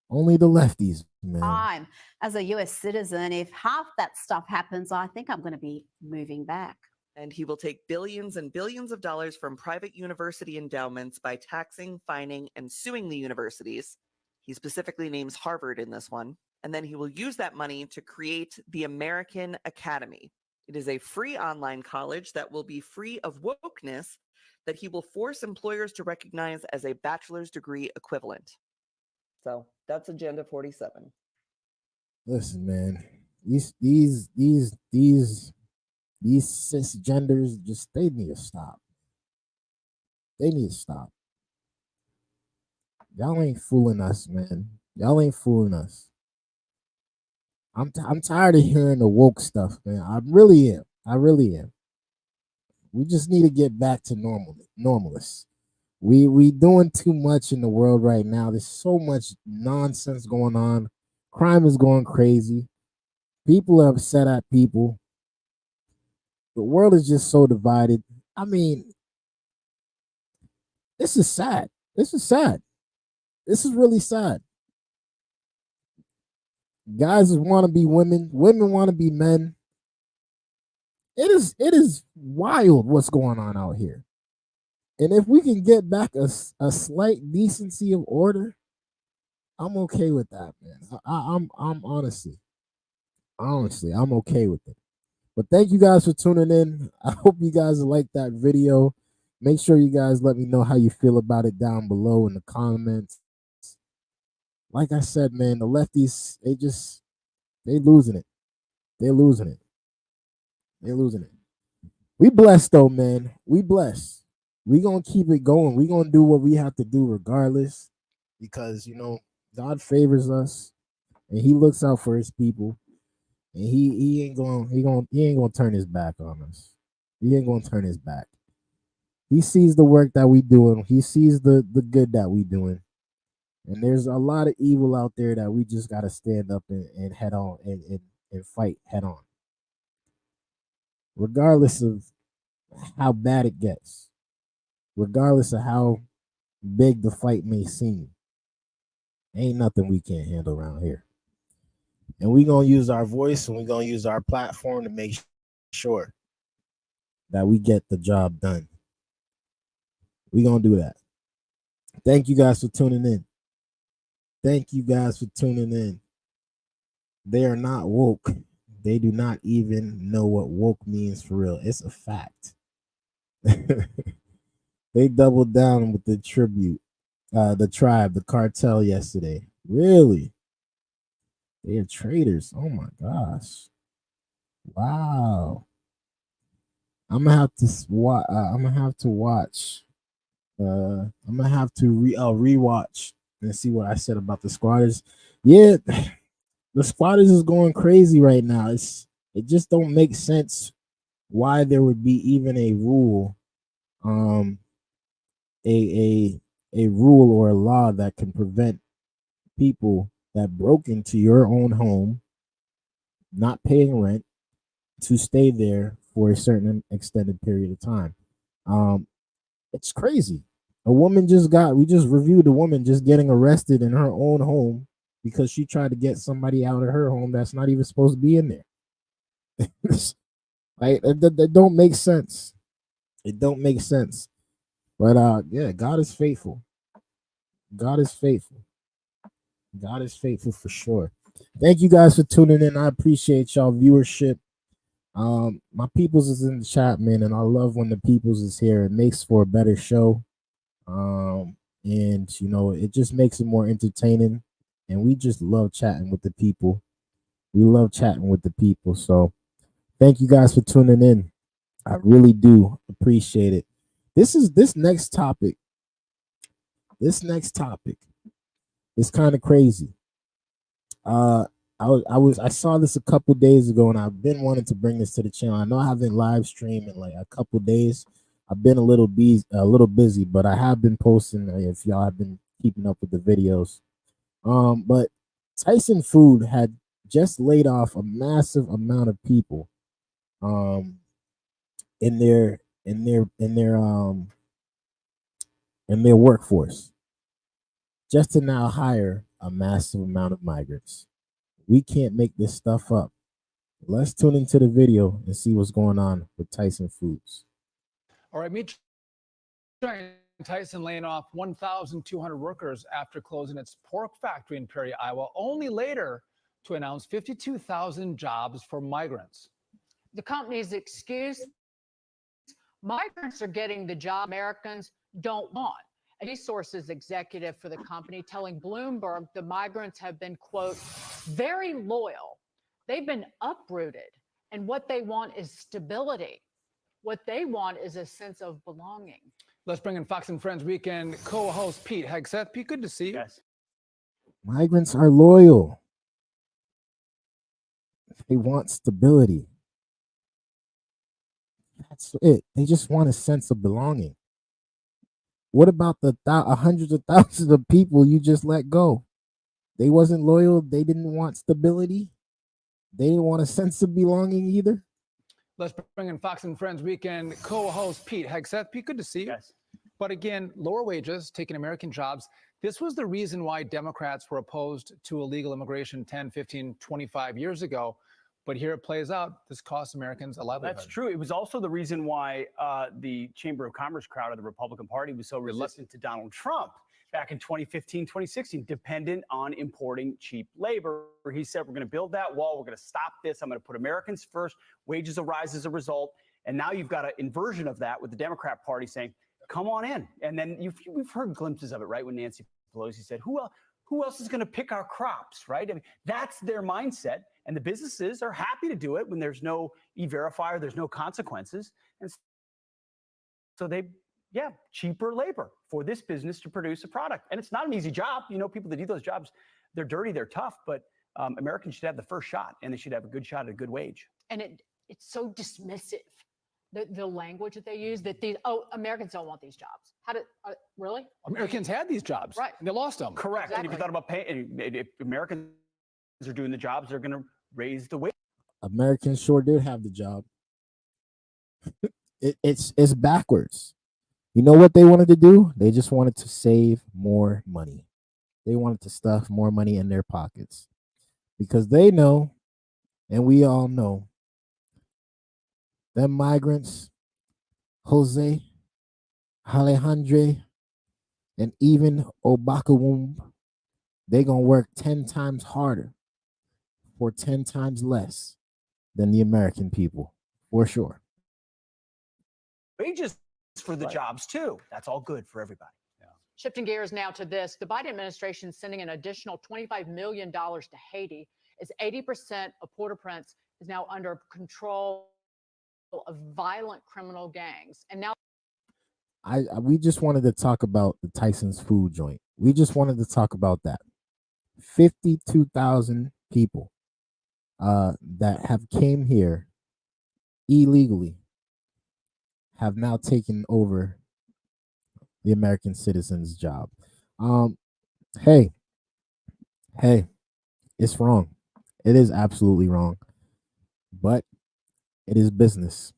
Only the lefties, man. As a US citizen, if half that stuff happens, I think I'm going to be moving back. And he will take billions and billions of dollars from private university endowments by taxing, fining, and suing the universities. He specifically names Harvard in this one, and then he will use that money to create the American Academy. It is a free online college that will be free of wokeness that he will force employers to recognize as a bachelor's degree equivalent. So that's Agenda 47. Listen, man, these cisgenders, just they need to stop. They need to stop. Y'all ain't fooling us, man. Y'all ain't fooling us. I'm tired of hearing the woke stuff, man. I really am. I really am. We just need to get back to normalists. We doing too much in the world right now. There's so much nonsense going on. Crime is going crazy. People are upset at people. The world is just so divided. I mean, this is sad. This is sad. This is really sad. Guys want to be women. Women want to be men. It is wild what's going on out here. And if we can get back a slight decency of order, I'm okay with that, man. I'm honestly, I'm okay with it. But thank you guys for tuning in. I hope you guys like that video. Make sure you guys let me know how you feel about it down below in the comments. Like I said, man, the lefties, they losing it. They're losing it. They're losing it. We blessed though, man. We blessed. We gonna keep it going. We gonna do what we have to do regardless, because God favors us and He looks out for His people, and He ain't gonna turn His back on us. He ain't gonna turn His back. He sees the work that we doing. He sees the good that we doing, and there's a lot of evil out there that we just gotta stand up and head on and fight head on, regardless of how bad it gets, regardless of how big the fight may seem. Ain't nothing we can't handle around here. And we're going to use our voice and we're going to use our platform to make sure that we get the job done. We're going to do that. Thank you guys for tuning in. Thank you guys for tuning in. They are not woke. They do not even know what woke means for real. It's a fact. They doubled down with the tribute, the tribe, the cartel yesterday. Really? They are traitors. Oh my gosh. Wow. I'm gonna have to watch. I'm gonna have to watch. I'm gonna have to rewatch and see what I said about the squatters. Yeah, the squatters is going crazy right now. It just don't make sense why there would be even a rule, a rule or a law that can prevent people that broke into your own home, not paying rent, to stay there for a certain extended period of time. It's crazy. We just reviewed a woman just getting arrested in her own home because she tried to get somebody out of her home that's not even supposed to be in there. Like, that don't make sense. It don't make sense. But yeah, God is faithful. God is faithful. God is faithful for sure. Thank you guys for tuning in. I appreciate y'all viewership. My peoples is in the chat, man, and I love when the peoples is here. It makes for a better show. And it just makes it more entertaining. And we just love chatting with the people. We love chatting with the people. So thank you guys for tuning in. I really do appreciate it. This next topic. This next topic is kind of crazy. I saw this a couple days ago, and I've been wanting to bring this to the channel. I know I haven't live streamed in like a couple days. I've been a little busy, but I have been posting. If y'all have been keeping up with the videos, but Tyson Food had just laid off a massive amount of people, in their workforce, just to now hire a massive amount of migrants. We can't make this stuff up. Let's tune into the video and see what's going on with Tyson Foods. All right, me trying Tyson laying off 1,200 workers after closing its pork factory in Perry, Iowa, only later to announce 52,000 jobs for migrants. The company's excuse, migrants are getting the job Americans don't want. A resources executive for the company telling Bloomberg the migrants have been, quote, very loyal. They've been uprooted, and what they want is stability. What they want is a sense of belonging. Let's bring in Fox and Friends Weekend co-host Pete Hegseth. Pete, good to see you. Yes. Migrants are loyal. They want stability. That's it. They just want a sense of belonging. What about the hundreds of thousands of people you just let go? They wasn't loyal. They didn't want stability. They didn't want a sense of belonging either. Let's bring in Fox and Friends Weekend co-host Pete Hegseth. Pete, good to see you. Yes. But again, lower wages, taking American jobs. This was the reason why Democrats were opposed to illegal immigration 10, 15, 25 years ago. But here it plays out. This costs Americans a livelihood. That's true. It was also the reason why the Chamber of Commerce crowd of the Republican Party was so resistant to Donald Trump back in 2015, 2016, dependent on importing cheap labor. He said, we're going to build that wall. We're going to stop this. I'm going to put Americans first. Wages will rise as a result. And now you've got an inversion of that with the Democrat Party saying, come on in. And then we've heard glimpses of it, right? When Nancy Pelosi said, who else is going to pick our crops, right? I mean, that's their mindset. And the businesses are happy to do it when there's no e-verify or there's no consequences. And so cheaper labor for this business to produce a product. And it's not an easy job. You know, people that do those jobs, they're dirty, they're tough, but Americans should have the first shot and they should have a good shot at a good wage. And it's so dismissive. The language that they use, that Americans don't want these jobs. Really? Americans had these jobs, right? And they lost them. Correct. Exactly. And if you thought about paying, if Americans are doing the jobs, they're going to raise the wage. Americans sure did have the job. It's backwards. You know what they wanted to do? They just wanted to save more money. They wanted to stuff more money in their pockets because they know, and we all know, them migrants, Jose, Alejandro, and even Obakawumb, they gonna work 10 times harder for 10 times less than the American people, for sure. Wages for the jobs too. That's all good for everybody. Shifting gears now to this, the Biden administration sending an additional $25 million to Haiti as 80% of Port-au-Prince is now under control of violent criminal gangs. And now we just wanted to talk about the Tyson's food joint. We just wanted to talk about that. 52,000 people that have came here illegally have now taken over the American citizen's job. Hey, it's wrong. It is absolutely wrong. But it is business.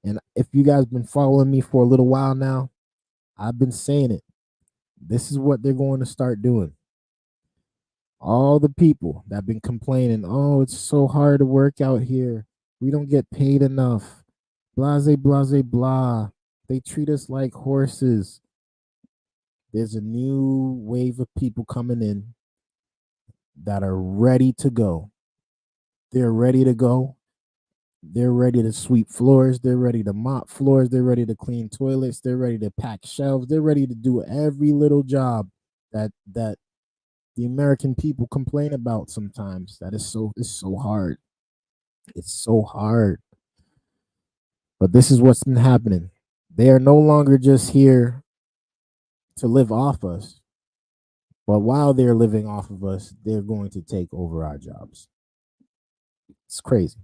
And if you guys been following me for a little while now, I've been saying it. This is what they're going to start doing. All the people that have been complaining, oh, it's so hard to work out here. We don't get paid enough. Blase, blase, blah. They treat us like horses. There's a new wave of people coming in that are ready to go. They're ready to go. They're ready to sweep floors. They're ready to mop floors. They're ready to clean toilets. They're ready to pack shelves. They're ready to do every little job that the American people complain about sometimes. It's so hard. It's so hard. But this is what's been happening. They are no longer just here to live off us. But while they're living off of us, they're going to take over our jobs. It's crazy.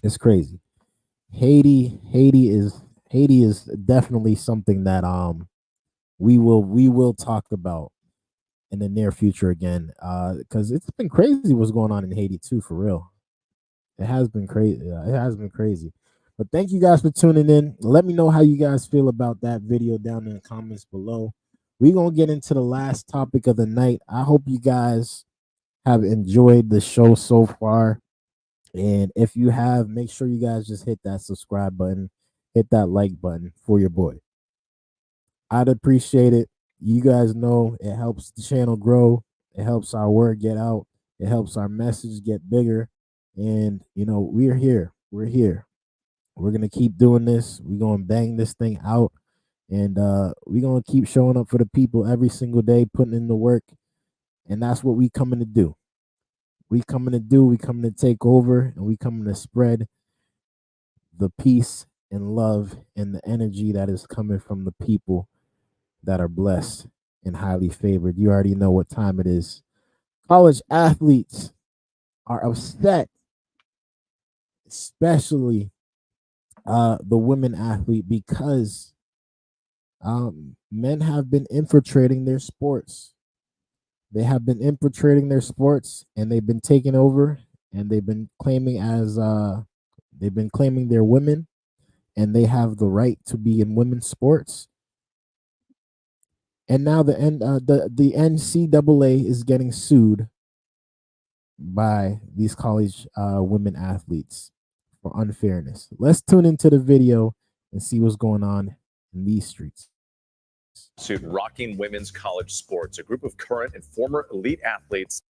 It's crazy. Haiti is definitely something that we will talk about in the near future again, because it's been crazy what's going on in Haiti too, for real. It has been crazy. It has been crazy. But thank you guys for tuning in. Let me know how you guys feel about that video down in the comments below. We're gonna get into the last topic of the night. I hope you guys have enjoyed the show so far. And if you have, make sure you guys just hit that subscribe button, hit that like button for your boy. I'd appreciate it. You guys know it helps the channel grow. It helps our word get out. It helps our message get bigger. And we're here. We're here. We're gonna keep doing this. We're gonna bang this thing out. And we're gonna keep showing up for the people every single day, putting in the work. And that's what we coming to do. We coming to take over, and we coming to spread the peace and love and the energy that is coming from the people that are blessed and highly favored. You already know what time it is. College athletes are upset, especially the women athlete, because men have been infiltrating their sports. They have been infiltrating their sports, and they've been taking over, and they've been claiming they're women, and they have the right to be in women's sports. And now the NCAA is getting sued by these college women athletes for unfairness. Let's tune into the video and see what's going on in these streets. Suit rocking women's college sports. A group of current and former elite athletes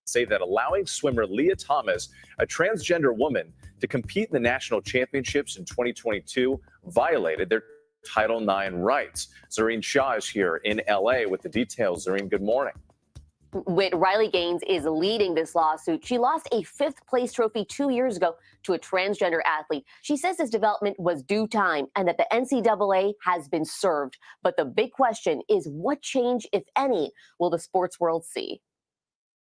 say that allowing swimmer Leah Thomas, a transgender woman, to compete in the national championships in 2022 violated their Title IX rights. Zareen Shah is here in LA with the details. Zareen, good morning. Riley Gaines is leading this lawsuit. She lost a 5th place trophy 2 years ago to a transgender athlete. She says this development was due time and that the NCAA has been served. But the big question is, what change, if any, will the sports world see?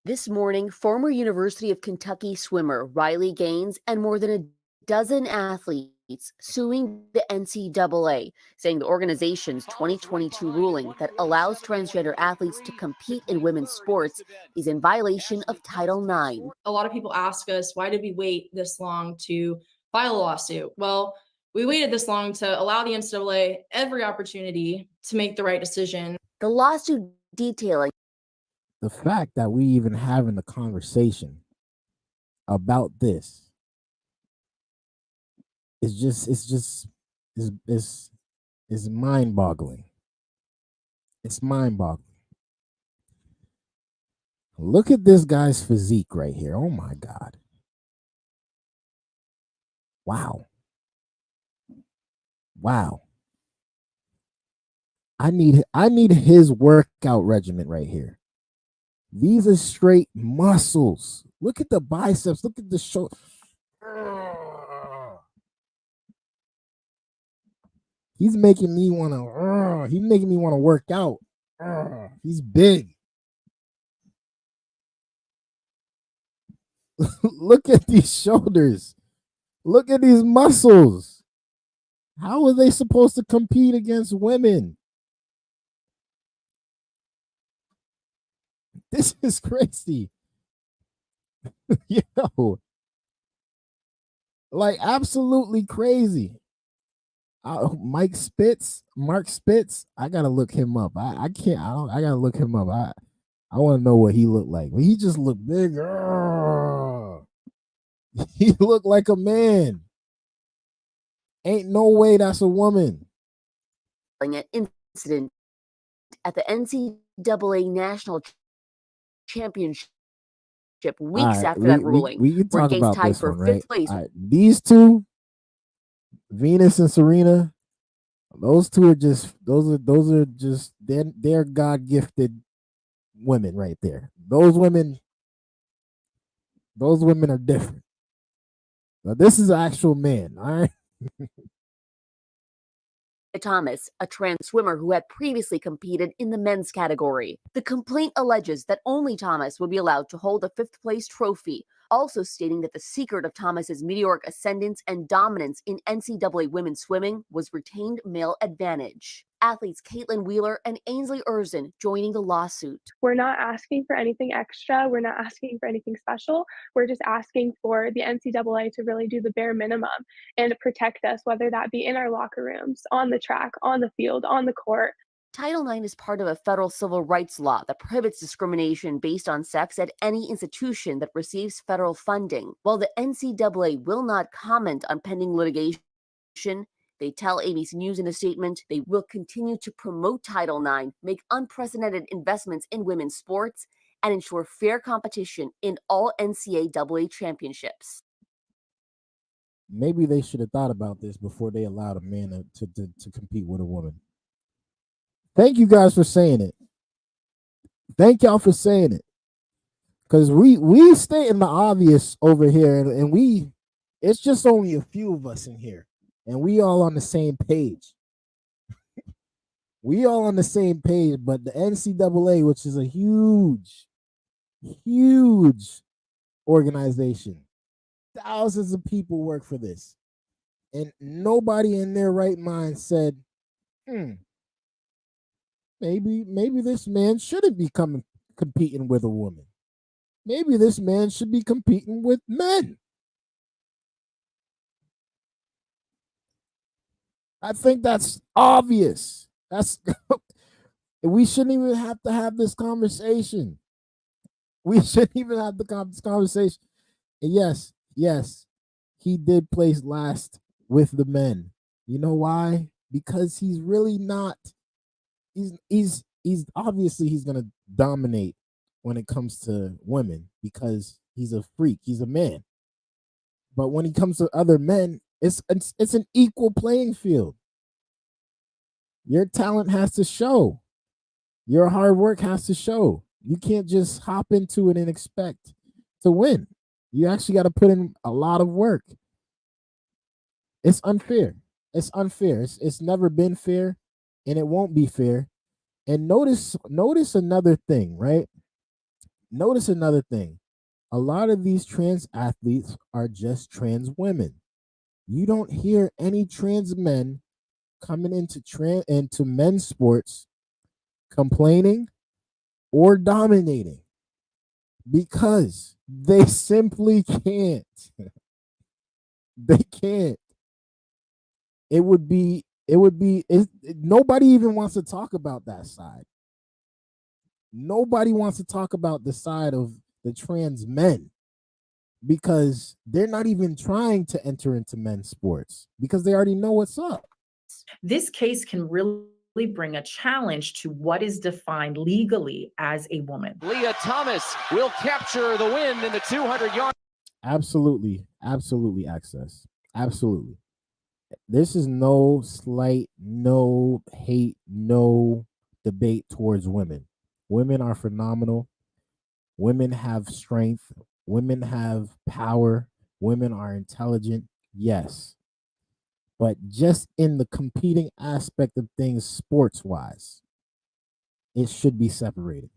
This morning, former University of Kentucky swimmer Riley Gaines and more than a dozen athletes suing the NCAA, saying the organization's 2022 ruling that allows transgender athletes to compete in women's sports is in violation of Title IX. A lot of people ask us, why did we wait this long to file a lawsuit? Well, we waited this long to allow the NCAA every opportunity to make the right decision. The lawsuit detailing The fact that we even having a conversation about this is mind-boggling. It's mind-boggling. Look at this guy's physique right here. Oh my God. Wow. Wow. I need his workout regimen right here. These are straight muscles. Look at the biceps. Look at the shoulder. He's making me want to. He's making me want to work out. He's big. Look at these shoulders. Look at these muscles. How are they supposed to compete against women? This is crazy. Yo. Like, absolutely crazy. Mark Spitz. I gotta look him up. I gotta look him up. I want to know what he looked like. He just looked big. He looked like a man. Ain't no way that's a woman. an incident at the NCAA National Championship weeks All right, after that ruling, we can where talk Gaines about tied this for one, 5th right? place. All right, these two, Venus and Serena, those two are just they're God gifted women right there. Those women are different. Now, this is an actual man, all right? Thomas, a trans swimmer who had previously competed in the men's category. The complaint alleges that only Thomas would be allowed to hold a 5th place trophy, also stating that the secret of Thomas's meteoric ascendance and dominance in NCAA women's swimming was retained male advantage. Athletes Caitlin Wheeler and Ainsley Erzin joining the lawsuit. We're not asking for anything extra. We're not asking for anything special. We're just asking for the NCAA to really do the bare minimum and protect us, whether that be in our locker rooms, on the track, on the field, on the court. Title IX is part of a federal civil rights law that prohibits discrimination based on sex at any institution that receives federal funding. While the NCAA will not comment on pending litigation, They tell ABC News in a statement they will continue to promote Title IX, make unprecedented investments in women's sports, and ensure fair competition in all NCAA championships. Maybe they should have thought about this before they allowed a man to compete with a woman. Thank you guys for saying it. Thank y'all for saying it. Because we stating the obvious over here, and it's just only a few of us in here, and we all on the same page. We all on the same page, but the NCAA, which is a huge organization, thousands of people work for this, and nobody in their right mind said, maybe this man shouldn't be competing with a woman. Maybe this man should be competing with men. I think that's obvious. We shouldn't even have to have this conversation. We shouldn't even have this conversation. And yes, he did place last with the men. You know why? Because he's really not. He's obviously he's gonna dominate when it comes to women because he's a freak. He's a man. But when he comes to other men, it's an equal playing field. Your talent has to show. Your hard work has to show. You can't just hop into it and expect to win. You actually got to put in a lot of work. It's unfair. It's unfair. It's never been fair, and it won't be fair. And notice another thing, right? Notice another thing. A lot of these trans athletes are just trans women. You don't hear any trans men coming into men's sports complaining or dominating because they simply can't. They can't. Nobody even wants to talk about that side. Nobody wants to talk about the side of the trans men because they're not even trying to enter into men's sports because they already know what's up. This case can really bring a challenge to what is defined legally as a woman. Leah Thomas will capture the win in the 200-yard. Absolutely access. Absolutely. This is no slight, no hate, no debate towards women. Women are phenomenal. Women have strength. Women have power. Women are intelligent. Yes. But just in the competing aspect of things sports-wise, it should be separated.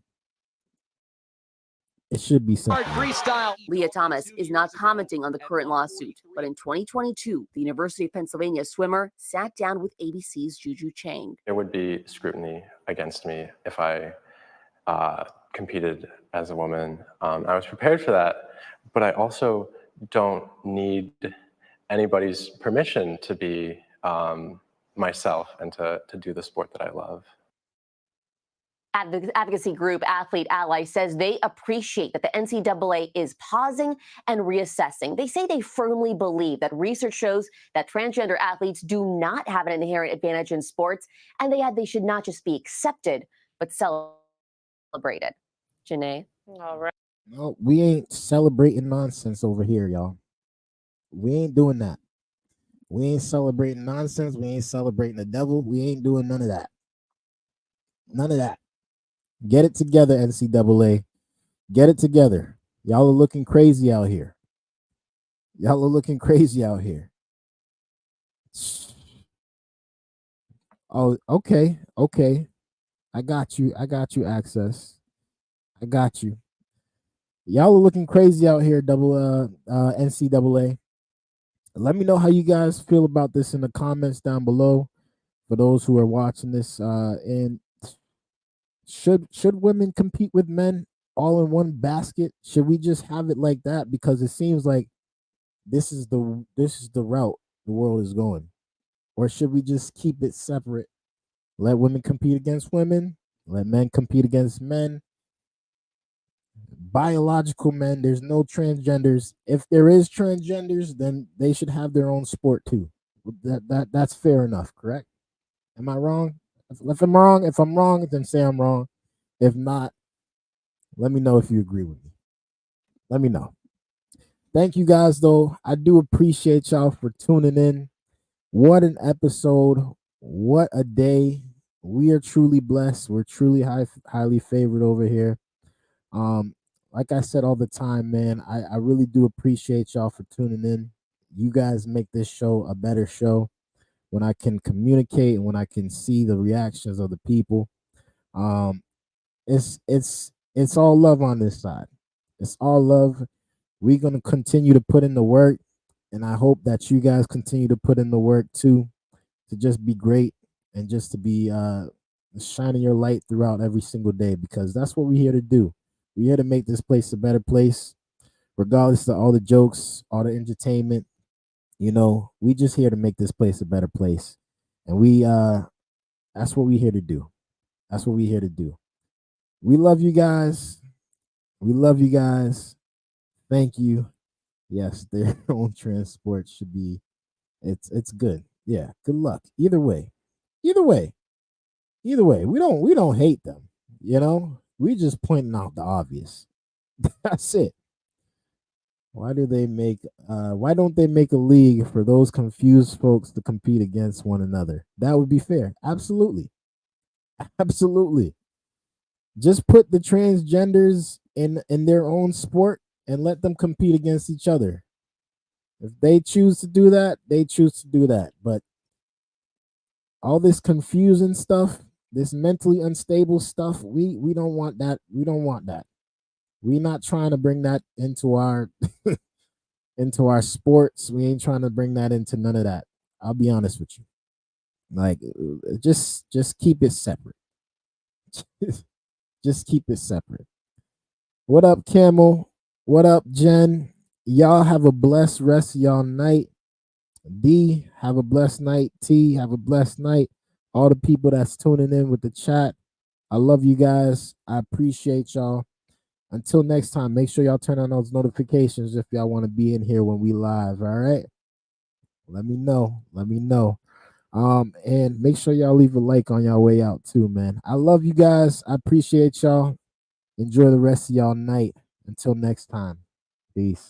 It should be separated. Freestyle. Leah Thomas is not commenting on the current lawsuit, but in 2022, the University of Pennsylvania swimmer sat down with ABC's Juju Chang. There would be scrutiny against me if I competed as a woman. I was prepared for that, but I also don't need anybody's permission to be myself and to do the sport that I love. Advocacy group Athlete Ally says they appreciate that the NCAA is pausing and reassessing. They say they firmly believe that research shows that transgender athletes do not have an inherent advantage in sports, and they should not just be accepted, but celebrated. Janae? All right. No, we ain't celebrating nonsense over here, y'all. We ain't doing that. We ain't celebrating nonsense. We ain't celebrating the devil. We ain't doing none of that. None of that. Get it together, NCAA. Get it together. Y'all are looking crazy out here. Y'all are looking crazy out here. Oh, okay. I got you, Access. I got you. Y'all are looking crazy out here, NCAA. Let me know how you guys feel about this in the comments down below for those who are watching this. And should women compete with men all in one basket? Should we just have it like that? Because it seems like this is the route the world is going. Or should we just keep it separate? Let women compete against women, let men compete against men. Biological men, there's no transgenders. If there is transgenders, then they should have their own sport too. That's fair enough, correct? Am I wrong? If I'm wrong, then say I'm wrong. If not, let me know if you agree with me. Let me know. Thank you guys, though. I do appreciate y'all for tuning in. What an episode. What a day. We are truly blessed. We're truly highly favored over here. Um, like I said all the time, man, I really do appreciate y'all for tuning in. You guys make this show a better show when I can communicate and when I can see the reactions of the people. Um, it's all love on this side. It's all love. We're gonna continue to put in the work, and I hope that you guys continue to put in the work too, to just be great and just to be shining your light throughout every single day, because that's what we're here to do. We're here to make this place a better place, regardless of all the jokes, all the entertainment. We just here to make this place a better place, and that's what we're here to do. That's what we're here to do. We love you guys. We love you guys. Thank you. Yes, their own transport should be. It's good. Yeah. Good luck. Either way. Either way. Either way. We don't hate them. We just pointing out the obvious. That's it. Why don't they make a league for those confused folks to compete against one another? That would be fair. Absolutely. Absolutely. Just put the transgenders in their own sport and let them compete against each other. If they choose to do that, they choose to do that. But all this confusing stuff, this mentally unstable stuff, we don't want that. We don't want that. We're not trying to bring that into our into our sports. We ain't trying to bring that into none of that. I'll be honest with you. Like, just keep it separate. Just keep it separate. What up, Camel? What up, Jen? Y'all have a blessed rest of y'all night. D, have a blessed night. T, have a blessed night. All the people that's tuning in with the chat, I love you guys. I appreciate y'all. Until next time, make sure y'all turn on those notifications if y'all want to be in here when we live. All right. Let me know. Let me know. And make sure y'all leave a like on y'all way out too, man. I love you guys. I appreciate y'all. Enjoy the rest of y'all night. Until next time. Peace.